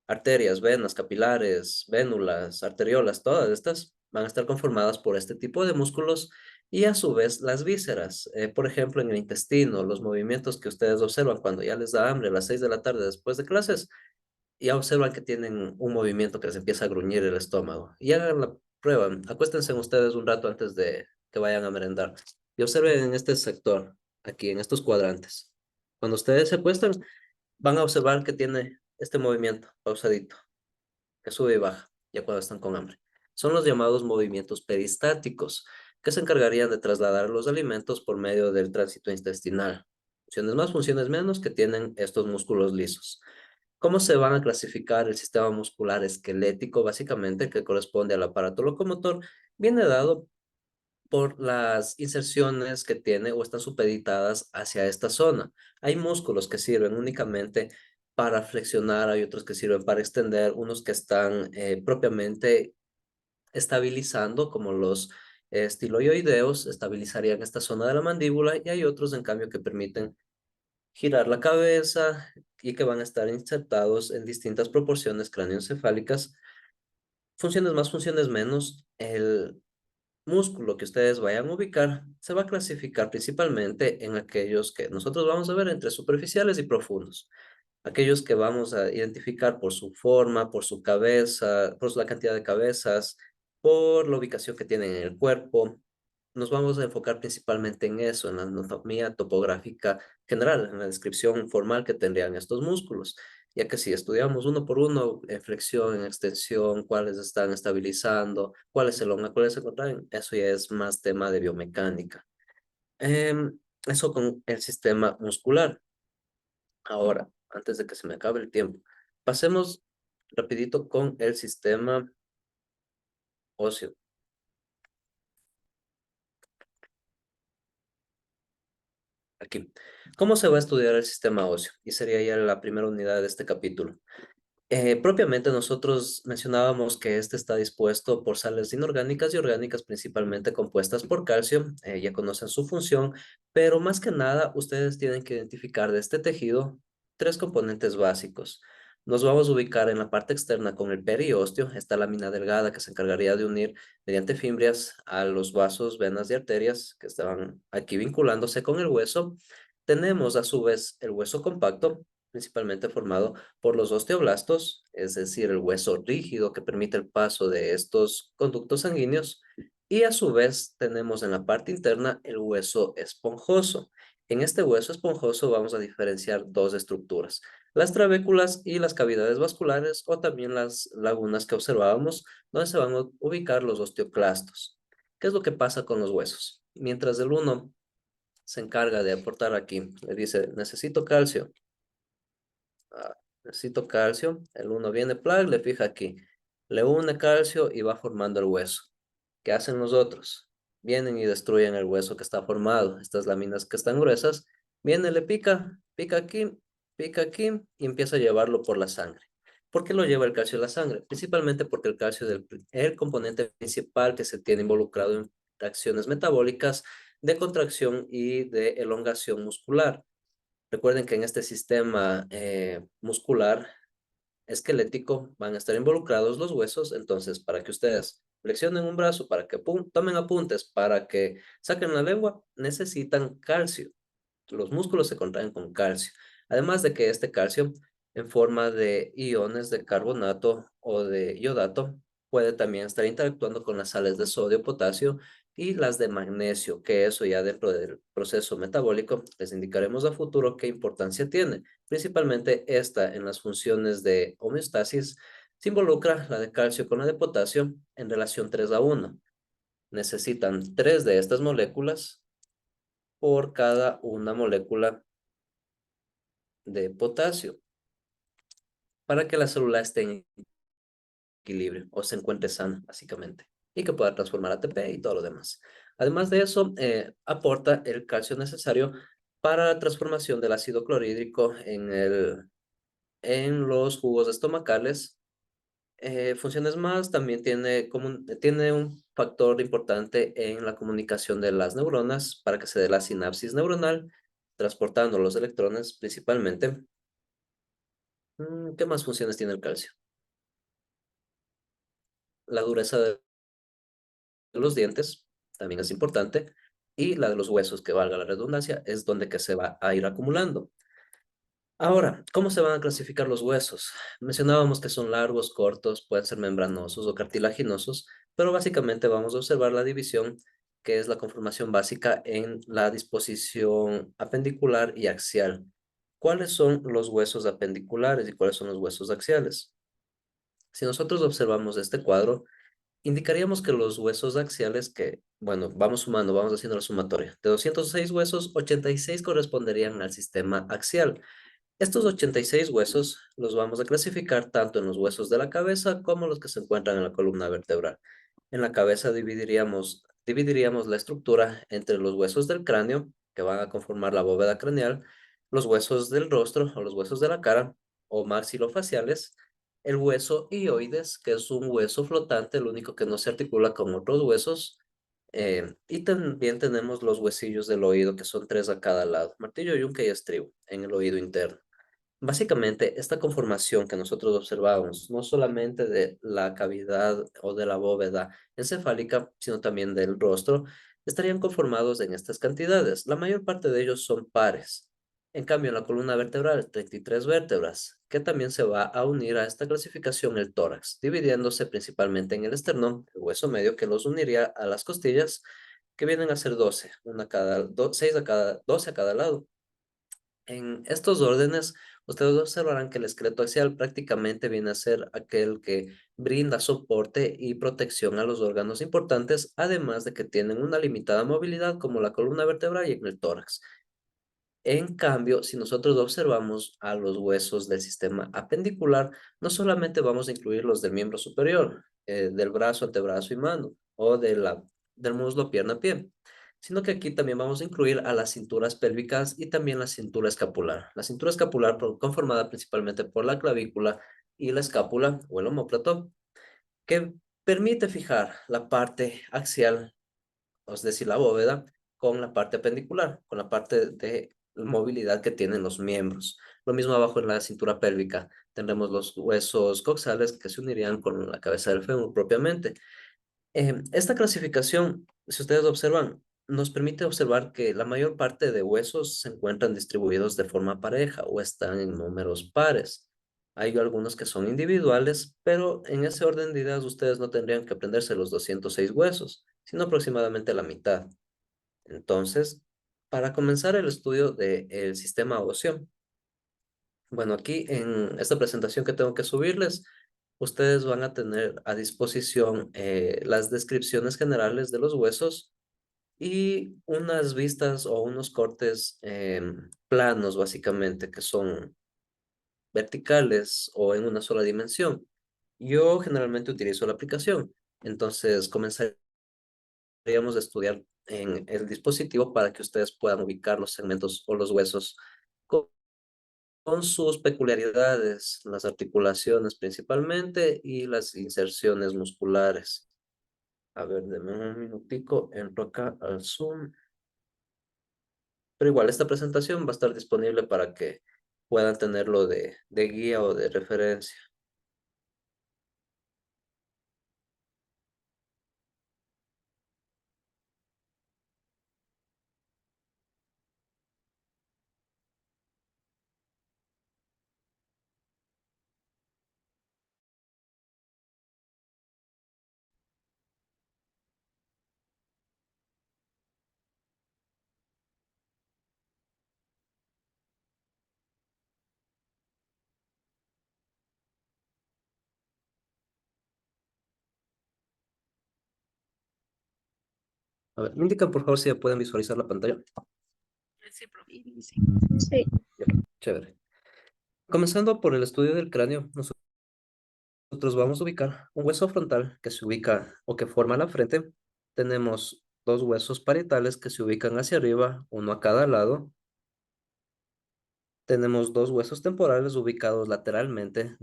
arterias, venas, capilares, vénulas, arteriolas, todas estas van a estar conformadas por este tipo de músculos y a su vez las vísceras. Por ejemplo, en el intestino, los movimientos que ustedes observan cuando ya les da hambre a las 6 de la tarde después de clases, ya observan que tienen un movimiento que les empieza a gruñir el estómago. Y hagan la prueba, acuéstense ustedes un rato antes de que vayan a merendar y observen en este sector, aquí en estos cuadrantes. Cuando ustedes se acuestan, van a observar que tiene este movimiento pausadito, que sube y baja, ya cuando están con hambre. Son los llamados movimientos peristáticos, que se encargarían de trasladar los alimentos por medio del tránsito intestinal. Funciones más, funciones menos que tienen estos músculos lisos. ¿Cómo se van a clasificar el sistema muscular esquelético, básicamente, que corresponde al aparato locomotor? Viene dado por las inserciones que tiene o están supeditadas hacia esta zona. Hay músculos que sirven únicamente para flexionar, hay otros que sirven para extender, unos que están propiamente estabilizando, como los estiloioideos, estabilizarían esta zona de la mandíbula, y hay otros, en cambio, que permiten girar la cabeza y que van a estar insertados en distintas proporciones craneoencefálicas. Funciones más, funciones menos. El músculo que ustedes vayan a ubicar se va a clasificar principalmente en aquellos que nosotros vamos a ver entre superficiales y profundos. Aquellos que vamos a identificar por su forma, por su cabeza, por la cantidad de cabezas, por la ubicación que tienen en el cuerpo. Nos vamos a enfocar principalmente en eso, en la anatomía topográfica general, en la descripción formal que tendrían estos músculos. ya que si estudiamos uno por uno, en flexión, en extensión, cuáles están estabilizando, cuáles se elongan, cuáles se contraen, eso ya es más tema de biomecánica. Eso con el sistema muscular. Ahora, antes de que se me acabe el tiempo, pasemos rapidito con el sistema óseo. Aquí. ¿Cómo se va a estudiar el sistema óseo? Y sería ya la primera unidad de este capítulo. Propiamente nosotros mencionábamos que este está dispuesto por sales inorgánicas y orgánicas principalmente compuestas por calcio, ya conocen su función, pero más que nada ustedes tienen que identificar de este tejido tres componentes básicos. Nos vamos a ubicar en la parte externa con el periósteo, esta lámina delgada que se encargaría de unir mediante fimbrias a los vasos, venas y arterias que estaban aquí vinculándose con el hueso. Tenemos a su vez el hueso compacto, principalmente formado por los osteoblastos, es decir, el hueso rígido que permite el paso de estos conductos sanguíneos, y a su vez tenemos en la parte interna el hueso esponjoso. En este hueso esponjoso vamos a diferenciar dos estructuras, las trabéculas y las cavidades vasculares, o también las lagunas que observábamos, donde se van a ubicar los osteoclastos. ¿Qué es lo que pasa con los huesos? Mientras el uno se encarga de aportar aquí, le dice, necesito calcio, necesito calcio, el uno viene plug, le fija aquí, le une calcio y va formando el hueso. ¿Qué hacen los otros? Vienen y destruyen el hueso que está formado, estas láminas que están gruesas, viene, le pica, pica aquí y empieza a llevarlo por la sangre. ¿Por qué lo lleva el calcio a la sangre? Principalmente porque el calcio es el componente principal que se tiene involucrado en reacciones metabólicas de contracción y de elongación muscular. Recuerden que en este sistema muscular esquelético van a estar involucrados los huesos, entonces para que ustedes flexionen un brazo, para que tomen apuntes, para que saquen la lengua, necesitan calcio. Los músculos se contraen con calcio. Además de que este calcio, en forma de iones de carbonato o de iodato, puede también estar interactuando con las sales de sodio, potasio y las de magnesio, que eso ya dentro del proceso metabólico les indicaremos a futuro qué importancia tiene. Principalmente esta en las funciones de homeostasis se involucra la de calcio con la de potasio en relación 3:1. Necesitan 3 de estas moléculas por cada una molécula de potasio para que la célula esté en equilibrio o se encuentre sana, básicamente, y que pueda transformar ATP y todo lo demás. Además de eso, aporta el calcio necesario para la transformación del ácido clorhídrico en los jugos estomacales. Funciones más, también tiene un factor importante en la comunicación de las neuronas para que se dé la sinapsis neuronal, transportando los electrones principalmente. ¿Qué más funciones tiene el calcio? La dureza de los dientes también es importante, y la de los huesos, que valga la redundancia, es donde que se va a ir acumulando. Ahora, ¿cómo se van a clasificar los huesos? Mencionábamos que son largos, cortos, pueden ser membranosos o cartilaginosos, pero básicamente vamos a observar la división, que es la conformación básica en la disposición apendicular y axial. ¿Cuáles son los huesos apendiculares y cuáles son los huesos axiales? Si nosotros observamos este cuadro, indicaríamos que los huesos axiales bueno, vamos sumando, vamos haciendo la sumatoria. De 206 huesos, 86 corresponderían al sistema axial. Estos 86 huesos los vamos a clasificar tanto en los huesos de la cabeza como los que se encuentran en la columna vertebral. En la cabeza dividiríamos la estructura entre los huesos del cráneo, que van a conformar la bóveda craneal, los huesos del rostro o los huesos de la cara, o maxilofaciales, el hueso hioides, que es un hueso flotante, el único que no se articula con otros huesos, y también tenemos los huesillos del oído, que son 3 a cada lado, martillo, yunque y estribo, en el oído interno. Básicamente, esta conformación que nosotros observamos, no solamente de la cavidad o de la bóveda encefálica, sino también del rostro, estarían conformados en estas cantidades. La mayor parte de ellos son pares. En cambio, en la columna vertebral, 33 vértebras, que también se va a unir a esta clasificación el tórax, dividiéndose principalmente en el esternón, el hueso medio que los uniría a las costillas, que vienen a ser 12, 12 a cada lado. En estos órdenes, ustedes observarán que el esqueleto axial prácticamente viene a ser aquel que brinda soporte y protección a los órganos importantes, además de que tienen una limitada movilidad como la columna vertebral y en el tórax. En cambio, si nosotros observamos a los huesos del sistema apendicular, no solamente vamos a incluir los del miembro superior, del brazo, antebrazo y mano, o del muslo, pierna, pie, sino que aquí también vamos a incluir a las cinturas pélvicas y también la cintura escapular. La cintura escapular conformada principalmente por la clavícula y la escápula o el omóplato, que permite fijar la parte axial, es decir, la bóveda, con la parte apendicular, con la parte de movilidad que tienen los miembros. Lo mismo abajo en la cintura pélvica. Tendremos los huesos coxales que se unirían con la cabeza del fémur propiamente. Esta clasificación, si ustedes observan, nos permite observar que la mayor parte de huesos se encuentran distribuidos de forma pareja o están en números pares. Hay algunos que son individuales, pero en ese orden de ideas ustedes no tendrían que aprenderse los 206 huesos, sino aproximadamente la mitad. Entonces, para comenzar el estudio del sistema óseo, bueno, aquí en esta presentación que tengo que subirles, ustedes van a tener a disposición las descripciones generales de los huesos y unas vistas o unos cortes planos, básicamente, que son verticales o en una sola dimensión. Yo generalmente utilizo la aplicación, entonces comenzaríamos a estudiar en el dispositivo para que ustedes puedan ubicar los segmentos o los huesos con sus peculiaridades, las articulaciones principalmente y las inserciones musculares. A ver, denme un minutico, entro acá al Zoom. Pero igual, esta presentación va a estar disponible para que puedan tenerlo de guía o de referencia. A ver, me indican por favor si ya pueden visualizar la pantalla. Sí. Chévere. Comenzando por el estudio del cráneo, nosotros vamos a ubicar un hueso frontal que se ubica o que forma la frente. Tenemos dos huesos parietales que se ubican hacia arriba, uno a cada lado. Tenemos dos huesos temporales ubicados lateralmente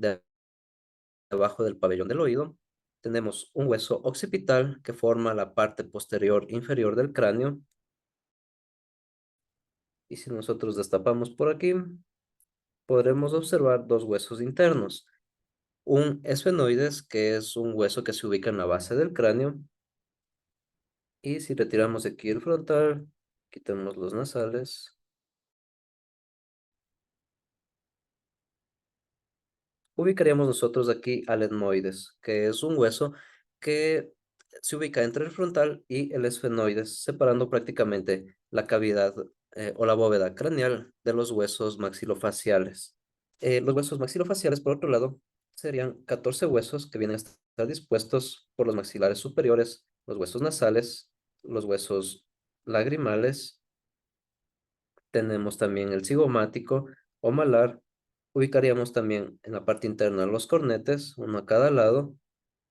debajo del pabellón del oído. Tenemos un hueso occipital que forma la parte posterior inferior del cráneo. Y si nosotros destapamos por aquí, podremos observar dos huesos internos. Un esfenoides, que es un hueso que se ubica en la base del cráneo. Y si retiramos aquí el frontal, quitamos los nasales. Ubicaríamos nosotros aquí al etmoides, que es un hueso que se ubica entre el frontal y el esfenoides, separando prácticamente la cavidad o la bóveda craneal de los huesos maxilofaciales. Los huesos maxilofaciales, por otro lado, serían 14 huesos que vienen a estar dispuestos por los maxilares superiores, los huesos nasales, los huesos lagrimales. Tenemos también el cigomático o malar. Ubicaríamos también en la parte interna los cornetes, uno a cada lado.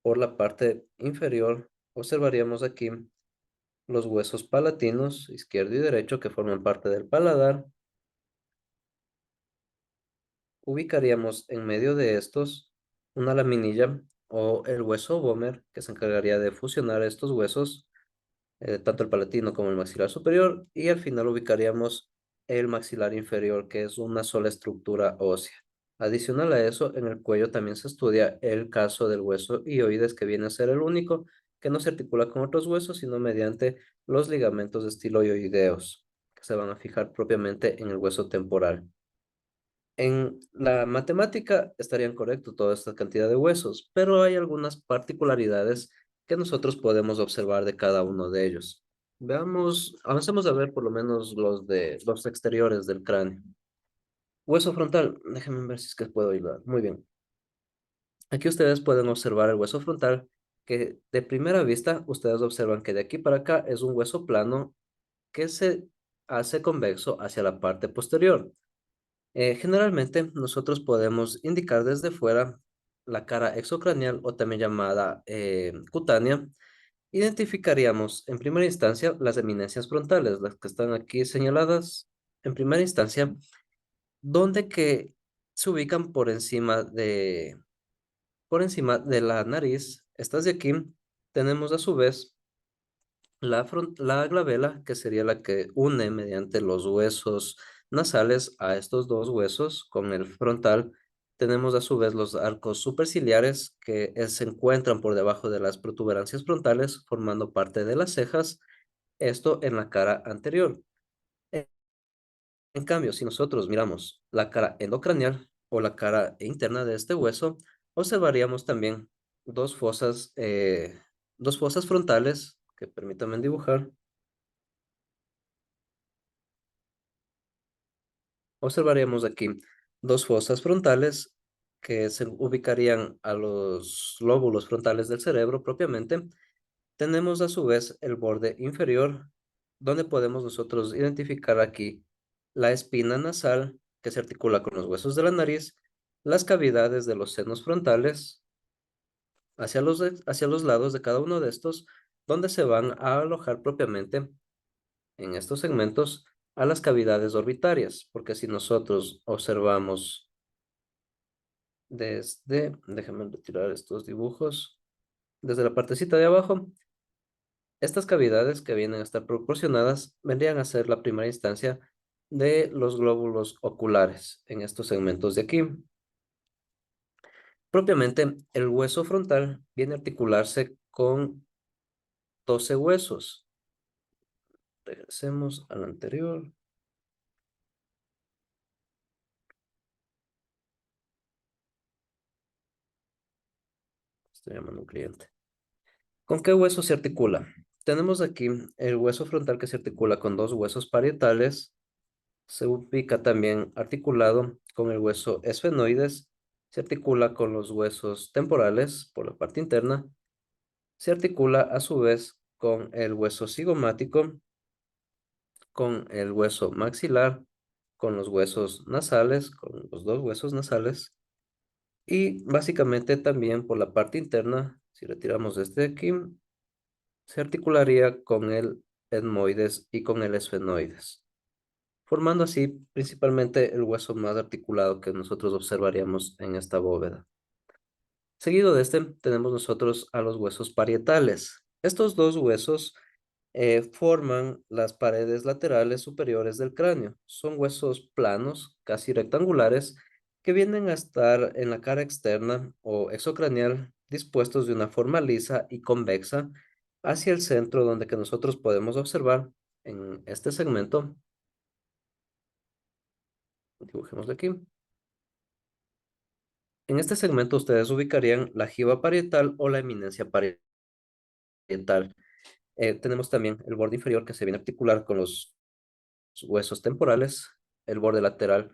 Por la parte inferior observaríamos aquí los huesos palatinos, izquierdo y derecho, que forman parte del paladar. Ubicaríamos en medio de estos una laminilla o el hueso vomer, que se encargaría de fusionar estos huesos, tanto el palatino como el maxilar superior, y al final ubicaríamos el maxilar inferior, que es una sola estructura ósea. Adicional a eso, en el cuello también se estudia el caso del hueso hioides, que viene a ser el único que no se articula con otros huesos, sino mediante los ligamentos de estilo hioideos, que se van a fijar propiamente en el hueso temporal. En la matemática estarían correctos toda esta cantidad de huesos, pero hay algunas particularidades que nosotros podemos observar de cada uno de ellos. Veamos, avancemos a ver por lo menos los exteriores del cráneo. Hueso frontal, déjenme ver si es que puedo ayudar. Muy bien. Aquí ustedes pueden observar el hueso frontal, que de primera vista ustedes observan que de aquí para acá es un hueso plano que se hace convexo hacia la parte posterior. Generalmente nosotros podemos indicar desde fuera la cara exocranial o también llamada cutánea. Identificaríamos en primera instancia las eminencias frontales, las que están aquí señaladas en primera instancia, donde que se ubican por encima de la nariz. Estas de aquí tenemos a su vez la glabela, que sería la que une mediante los huesos nasales a estos dos huesos con el frontal. Tenemos a su vez los arcos superciliares que se encuentran por debajo de las protuberancias frontales, formando parte de las cejas, esto en la cara anterior. En en cambio, si nosotros miramos la cara endocranial o la cara interna de este hueso, observaríamos también dos fosas, eh, dos fosas frontales, que permítanme dibujar. Observaríamos aquí dos fosas frontales que se ubicarían a los lóbulos frontales del cerebro propiamente. Tenemos a su vez el borde inferior, donde podemos nosotros identificar aquí la espina nasal que se articula con los huesos de la nariz, las cavidades de los senos frontales hacia los lados de cada uno de estos, donde se van a alojar propiamente en estos segmentos a las cavidades orbitarias, porque si nosotros observamos déjenme retirar estos dibujos, desde la partecita de abajo, estas cavidades que vienen a estar proporcionadas vendrían a ser la primera instancia de los glóbulos oculares en estos segmentos de aquí. Propiamente, el hueso frontal viene a articularse con 12 huesos. Regresemos al anterior. Estoy llamando a un cliente. ¿Con qué hueso se articula? Tenemos aquí el hueso frontal que se articula con dos huesos parietales. Se ubica también articulado con el hueso esfenoides. Se articula con los huesos temporales por la parte interna. Se articula a su vez con el hueso cigomático, con el hueso maxilar, con los huesos nasales, con los dos huesos nasales. Y básicamente también por la parte interna, si retiramos este de aquí, se articularía con el etmoides y con el esfenoides, formando así principalmente el hueso más articulado que nosotros observaríamos en esta bóveda. Seguido de este, tenemos nosotros a los huesos parietales. Estos dos huesos forman las paredes laterales superiores del cráneo. Son huesos planos, casi rectangulares, que vienen a estar en la cara externa o exocranial, dispuestos de una forma lisa y convexa hacia el centro, donde que nosotros podemos observar en este segmento. Dibujemos aquí. En este segmento ustedes ubicarían la jiba parietal o la eminencia parietal. Tenemos también el borde inferior que se viene a articular con los huesos temporales, el borde lateral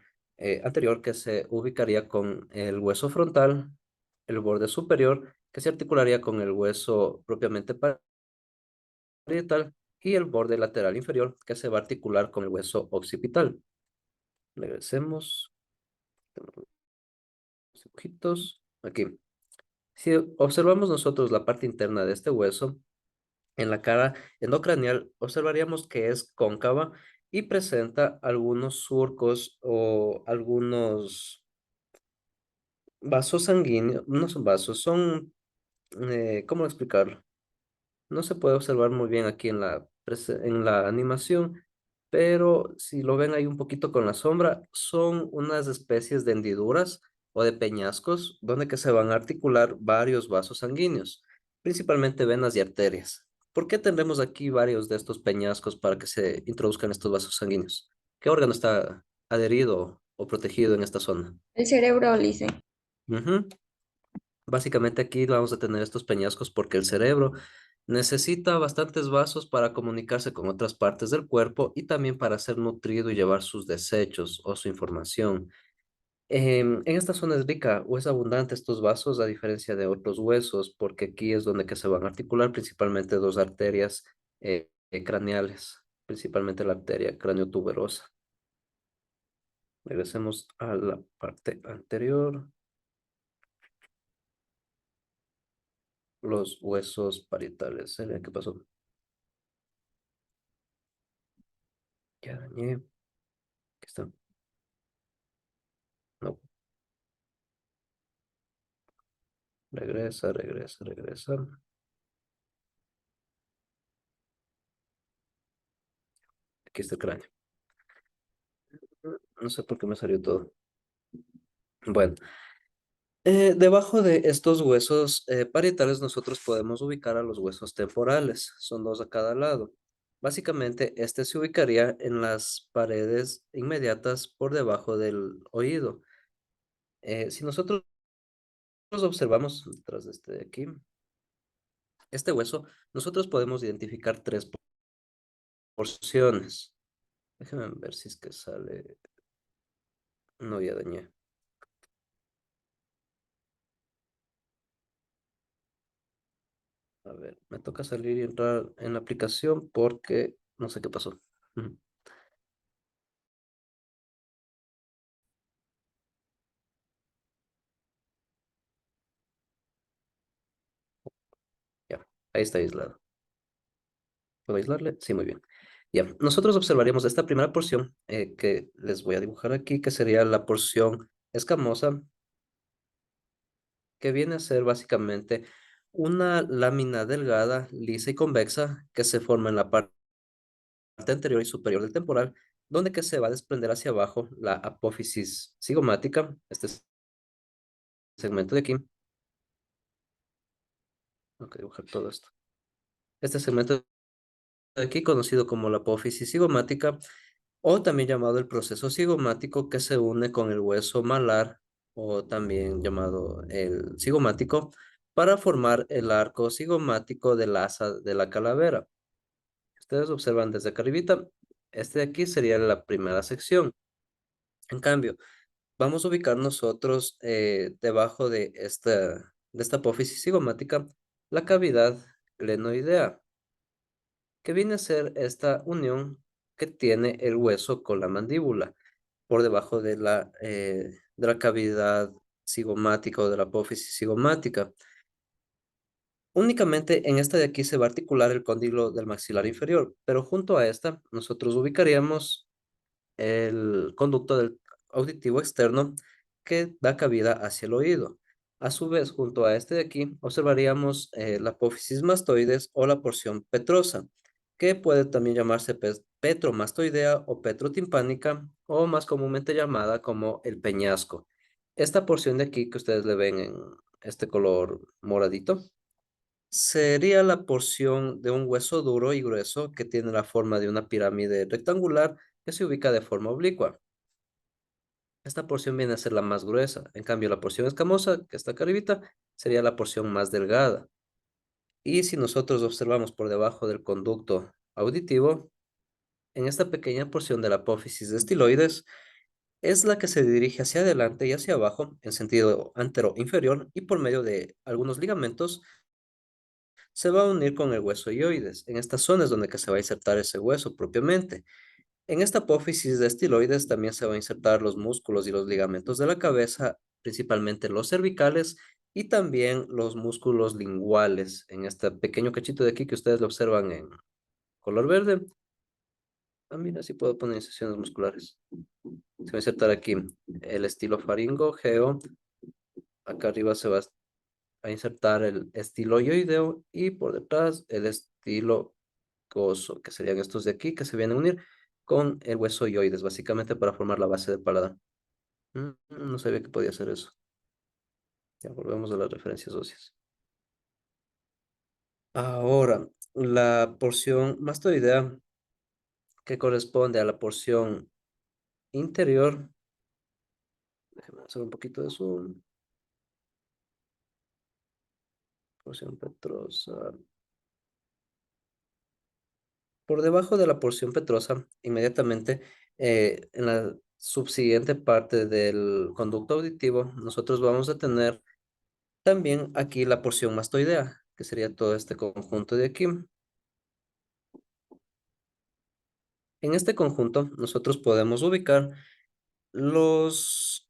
anterior que se ubicaría con el hueso frontal, el borde superior que se articularía con el hueso propiamente parietal y el borde lateral inferior que se va a articular con el hueso occipital. Regresemos. Dibujitos. Aquí. Si observamos nosotros la parte interna de este hueso, en la cara endocranial observaríamos que es cóncava y presenta algunos surcos o algunos vasos sanguíneos, no son vasos, son, ¿cómo explicarlo? No se puede observar muy bien aquí en la animación, pero si lo ven ahí un poquito con la sombra, son unas especies de hendiduras o de peñascos donde que se van a articular varios vasos sanguíneos, principalmente venas y arterias. ¿Por qué tendremos aquí varios de estos peñascos para que se introduzcan estos vasos sanguíneos? ¿Qué órgano está adherido o protegido en esta zona? El cerebro, Lice. Ujú. Básicamente aquí vamos a tener estos peñascos porque el cerebro necesita bastantes vasos para comunicarse con otras partes del cuerpo y también para ser nutrido y llevar sus desechos o su información En esta zona es rica o es abundante estos vasos a diferencia de otros huesos, porque aquí es donde que se van a articular principalmente dos arterias craneales, principalmente la arteria craneotuberosa. Regresemos a la parte anterior. Los huesos parietales. ¿Qué pasó? Ya dañé. Aquí está. No. Regresa, regresa, regresa. Aquí está el cráneo. No sé por qué me salió todo. Bueno, debajo de estos huesos parietales nosotros podemos ubicar a los huesos temporales. Son dos a cada lado. Básicamente, este se ubicaría en las paredes inmediatas por debajo del oído. Si nosotros observamos detrás de este de aquí, este hueso, nosotros podemos identificar tres porciones. Déjenme ver si es que sale. No, ya dañé. A ver, me toca salir y entrar en la aplicación porque no sé qué pasó. Ujú. Ya, ahí está aislado. ¿Puedo aislarle? Sí, muy bien. Ya, nosotros observaríamos esta primera porción que les voy a dibujar aquí, que sería la porción escamosa, que viene a ser básicamente una lámina delgada, lisa y convexa que se forma en la parte anterior y superior del temporal, donde que se va a desprender hacia abajo la apófisis cigomática, este segmento de aquí. Tengo que dibujar todo esto. Este segmento de aquí, conocido como la apófisis cigomática, o también llamado el proceso cigomático, que se une con el hueso malar, o también llamado el cigomático, para formar el arco cigomático del asa de la calavera. Ustedes observan desde acá arribita, este de aquí sería la primera sección. En cambio, vamos a ubicar nosotros debajo de esta apófisis cigomática la cavidad glenoidea, que viene a ser esta unión que tiene el hueso con la mandíbula por debajo de la cavidad cigomática o de la apófisis cigomática. Únicamente en esta de aquí se va a articular el cóndilo del maxilar inferior, pero junto a esta nosotros ubicaríamos el conducto del auditivo externo que da cabida hacia el oído. A su vez, junto a este de aquí, observaríamos la apófisis mastoides o la porción petrosa, que puede también llamarse petromastoidea o petrotimpánica, o más comúnmente llamada como el peñasco. Esta porción de aquí que ustedes le ven en este color moradito, sería la porción de un hueso duro y grueso que tiene la forma de una pirámide rectangular que se ubica de forma oblicua. Esta porción viene a ser la más gruesa. En cambio, la porción escamosa, que está acá arribita, sería la porción más delgada. Y si nosotros observamos por debajo del conducto auditivo, en esta pequeña porción de la apófisis de estiloides, es la que se dirige hacia adelante y hacia abajo en sentido antero-inferior y por medio de algunos ligamentos se va a unir con el hueso hioides. En esta zona es donde que se va a insertar ese hueso propiamente. En esta apófisis de estiloides también se van a insertar los músculos y los ligamentos de la cabeza, principalmente los cervicales y también los músculos linguales. En este pequeño cachito de aquí que ustedes lo observan en color verde. Ah, mira, sí puedo poner inserciones musculares. Se va a insertar aquí el estilo faringogeo. Acá arriba se va a insertar el estilo ioideo y por detrás el estilo coso, que serían estos de aquí que se vienen a unir con el hueso hioides, básicamente para formar la base del paladar. No sabía que podía hacer eso. Ya volvemos a las referencias óseas. Ahora, la porción mastoidea que corresponde a la porción interior. Déjenme hacer un poquito de zoom. Porción petrosa. Por debajo de la porción petrosa, inmediatamente en la subsiguiente parte del conducto auditivo, nosotros vamos a tener también aquí la porción mastoidea, que sería todo este conjunto de aquí. En este conjunto, nosotros podemos ubicar las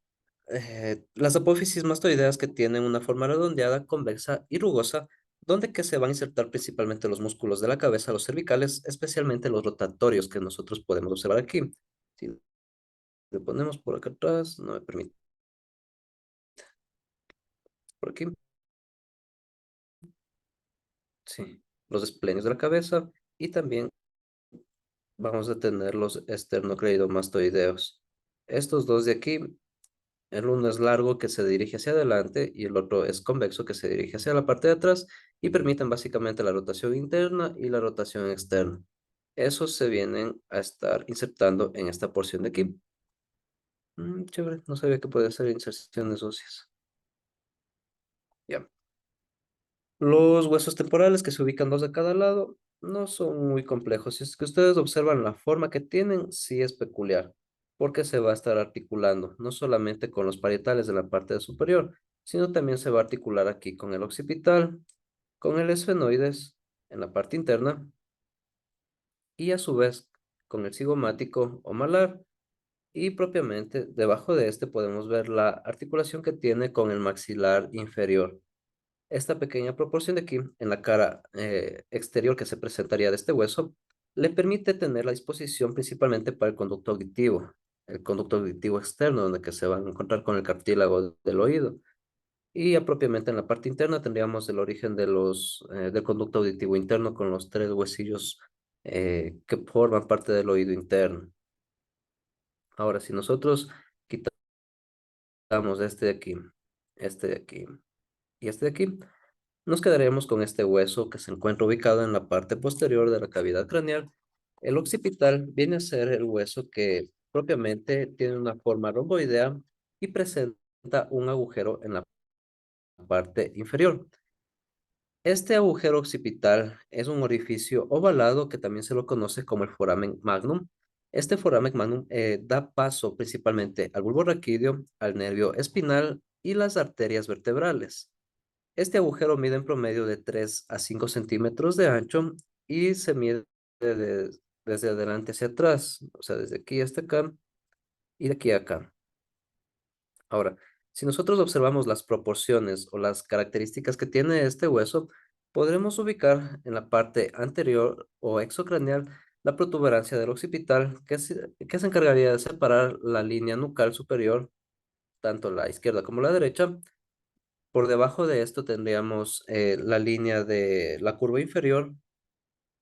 apófisis mastoideas que tienen una forma redondeada, convexa y rugosa, donde que se van a insertar principalmente los músculos de la cabeza, los cervicales, especialmente los rotatorios que nosotros podemos observar aquí. Si le ponemos por acá atrás, no me permite. Por aquí. Sí, los esplenios de la cabeza y también vamos a tener los esternocleidomastoideos. Estos dos de aquí, el uno es largo que se dirige hacia adelante y el otro es convexo que se dirige hacia la parte de atrás y permiten básicamente la rotación interna y la rotación externa. Esos se vienen a estar insertando en esta porción de aquí. Chévere, no sabía que podía hacer inserciones óseas. Ya. Los huesos temporales que se ubican dos de cada lado no son muy complejos. Si es que ustedes observan la forma que tienen, sí es peculiar, porque se va a estar articulando, no solamente con los parietales de la parte superior, sino también se va a articular aquí con el occipital, con el esfenoides en la parte interna, y a su vez con el cigomático o malar, y propiamente debajo de este podemos ver la articulación que tiene con el maxilar inferior. Esta pequeña proporción de aquí, en la cara exterior que se presentaría de este hueso, le permite tener la disposición principalmente para el conducto auditivo externo, donde que se van a encontrar con el cartílago del oído. Y ya propiamente en la parte interna tendríamos el origen del conducto auditivo interno con los tres huesillos que forman parte del oído interno. Ahora, si nosotros quitamos este de aquí y este de aquí, nos quedaremos con este hueso que se encuentra ubicado en la parte posterior de la cavidad craneal. El occipital viene a ser el hueso que propiamente tiene una forma romboidea y presenta un agujero en la parte inferior. Este agujero occipital es un orificio ovalado que también se lo conoce como el foramen magnum. Este foramen magnum da paso principalmente al bulbo raquídeo, al nervio espinal y las arterias vertebrales. Este agujero mide en promedio de 3 a 5 centímetros de ancho y se mide desde adelante hacia atrás, o sea, desde aquí hasta acá y de aquí a acá. Ahora, si nosotros observamos las proporciones o las características que tiene este hueso, podremos ubicar en la parte anterior o exocraneal la protuberancia del occipital que se encargaría de separar la línea nucal superior, tanto la izquierda como la derecha. Por debajo de esto tendríamos la línea de la curva inferior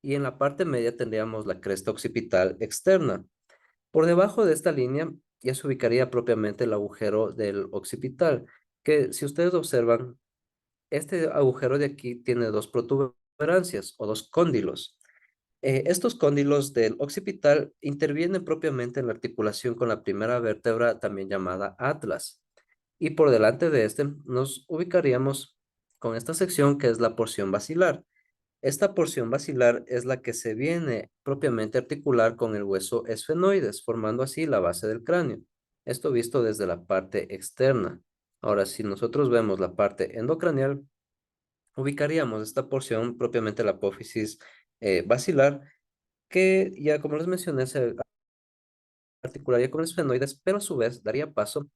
y en la parte media tendríamos la cresta occipital externa. Por debajo de esta línea ya se ubicaría propiamente el agujero del occipital, que si ustedes observan, este agujero de aquí tiene dos protuberancias o dos cóndilos. Estos cóndilos del occipital intervienen propiamente en la articulación con la primera vértebra, también llamada atlas. Y por delante de este nos ubicaríamos con esta sección que es la porción basilar. Esta porción basilar es la que se viene propiamente a articular con el hueso esfenoides, formando así la base del cráneo. Esto visto desde la parte externa. Ahora, si nosotros vemos la parte endocraneal, ubicaríamos esta porción propiamente la apófisis basilar, que ya como les mencioné, se articularía con el esfenoides, pero a su vez daría paso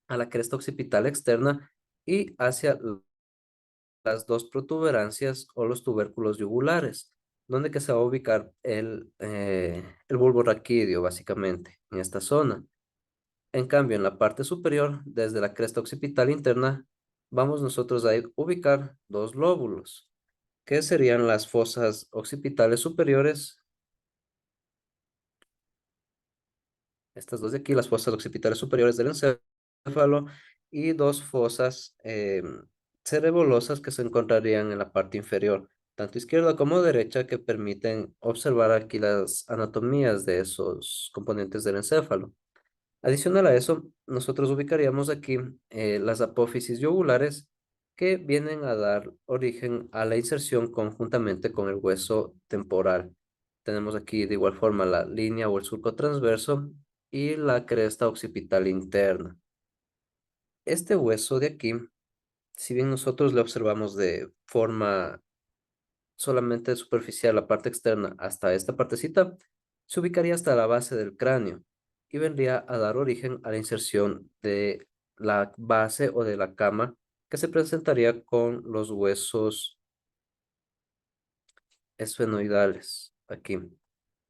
a la cresta occipital externa y hacia las dos protuberancias o los tubérculos yugulares, donde que se va a ubicar el bulbo raquídeo, básicamente, en esta zona. En cambio, en la parte superior, desde la cresta occipital interna, vamos nosotros a ubicar dos lóbulos, que serían las fosas occipitales superiores. Estas dos de aquí, las fosas occipitales superiores del encéfalo y dos fosas cerebolosas que se encontrarían en la parte inferior, tanto izquierda como derecha, que permiten observar aquí las anatomías de esos componentes del encéfalo. Adicional a eso, nosotros ubicaríamos aquí las apófisis yugulares que vienen a dar origen a la inserción conjuntamente con el hueso temporal. Tenemos aquí de igual forma la línea o el surco transverso y la cresta occipital interna. Este hueso de aquí, si bien nosotros le observamos de forma solamente superficial la parte externa hasta esta partecita, se ubicaría hasta la base del cráneo y vendría a dar origen a la inserción de la base o de la cama que se presentaría con los huesos esfenoidales. Aquí.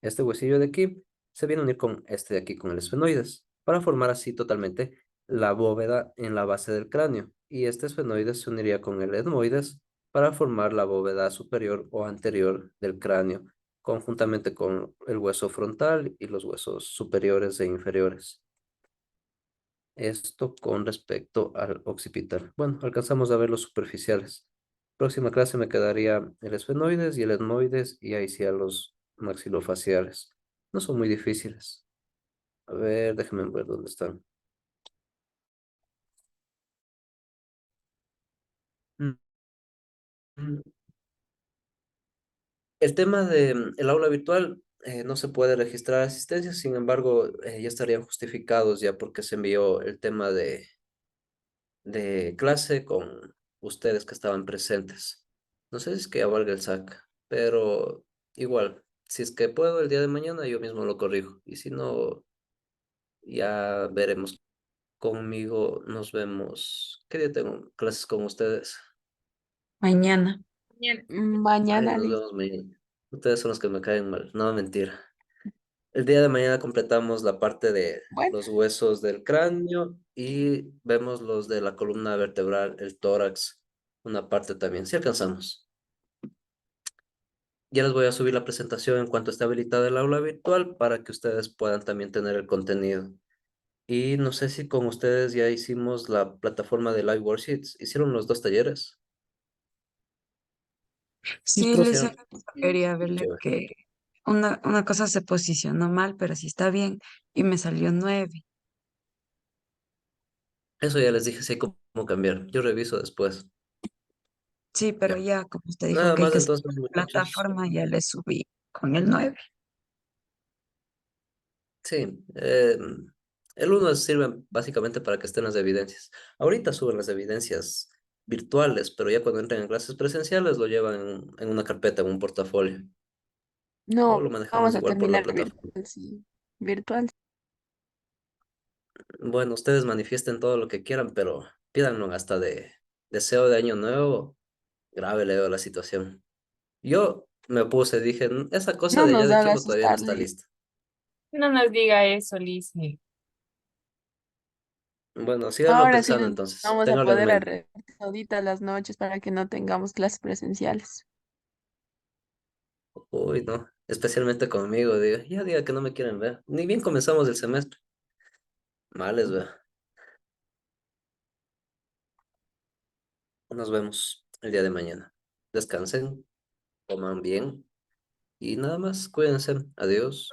Este huesillo de aquí se viene a unir con este de aquí, con el esfenoides, para formar así totalmente la bóveda en la base del cráneo. Y este esfenoides se uniría con el etmoides para formar la bóveda superior o anterior del cráneo, conjuntamente con el hueso frontal y los huesos superiores e inferiores. Esto con respecto al occipital. Bueno, alcanzamos a ver los superficiales. Próxima clase me quedaría el esfenoides y el etmoides y ahí sí a los maxilofaciales. No son muy difíciles. A ver, déjenme ver dónde están. Mm, mm. El tema de el aula virtual no se puede registrar asistencia, sin embargo, ya estarían justificados ya porque se envió el tema de clase con ustedes que estaban presentes. No sé si es que valga el SAC, pero igual, si es que puedo el día de mañana, yo mismo lo corrijo. Y si no, ya veremos. Conmigo nos vemos. ¿Qué día tengo clases con ustedes? Mañana. Mañana. Ay, Mañana, nos Liz. vemos mañana. Ustedes son los que me caen mal. No, mentira. El día de mañana completamos la parte de Bueno, los huesos del cráneo y vemos los de la columna vertebral, el tórax, una parte también. Si alcanzamos. Ya les voy a subir la presentación en cuanto esté habilitada el aula virtual para que ustedes puedan también tener el contenido. Y no sé si con ustedes ya hicimos la plataforma de Live Worksheets. ¿Hicieron los dos talleres? Sí, ¿Sí lo hice, hicieron? quería verle Chévere. que una cosa se posicionó mal, pero sí está bien, y me salió 9. Eso ya les dije, sí hay cómo cambiar. Yo reviso después. Sí, pero Ya. ya, como usted dijo Nada que hay más que subir entonces, la muchachos. plataforma, ya le subí con el 9. Sí, el uno sirve básicamente para que estén las evidencias. Ahorita suben las evidencias virtuales, pero ya cuando entren en clases presenciales lo llevan en una carpeta, en un portafolio. O no lo vamos manejamos a igual por la terminar plataforma. virtual, sí. Virtual. Bueno, ustedes manifiesten todo lo que quieran, pero pídanlo hasta de deseo de año nuevo. Grave le veo la situación. Yo me puse, dije, esa cosa No de allá nos de haga Cholo todavía no está asustarle. lista". No nos diga eso, Lizzy. Bueno, síganlo Ahora sí pensando nos entonces. vamos a Ténganlo en poder mente. arreglar toditas las noches para que no tengamos clases presenciales. Uy, no. Especialmente conmigo, digo, ya diga que no me quieren ver. Ni bien comenzamos el semestre. Males, veo. Nos vemos el día de mañana. Descansen, coman bien y nada más. Cuídense. Adiós.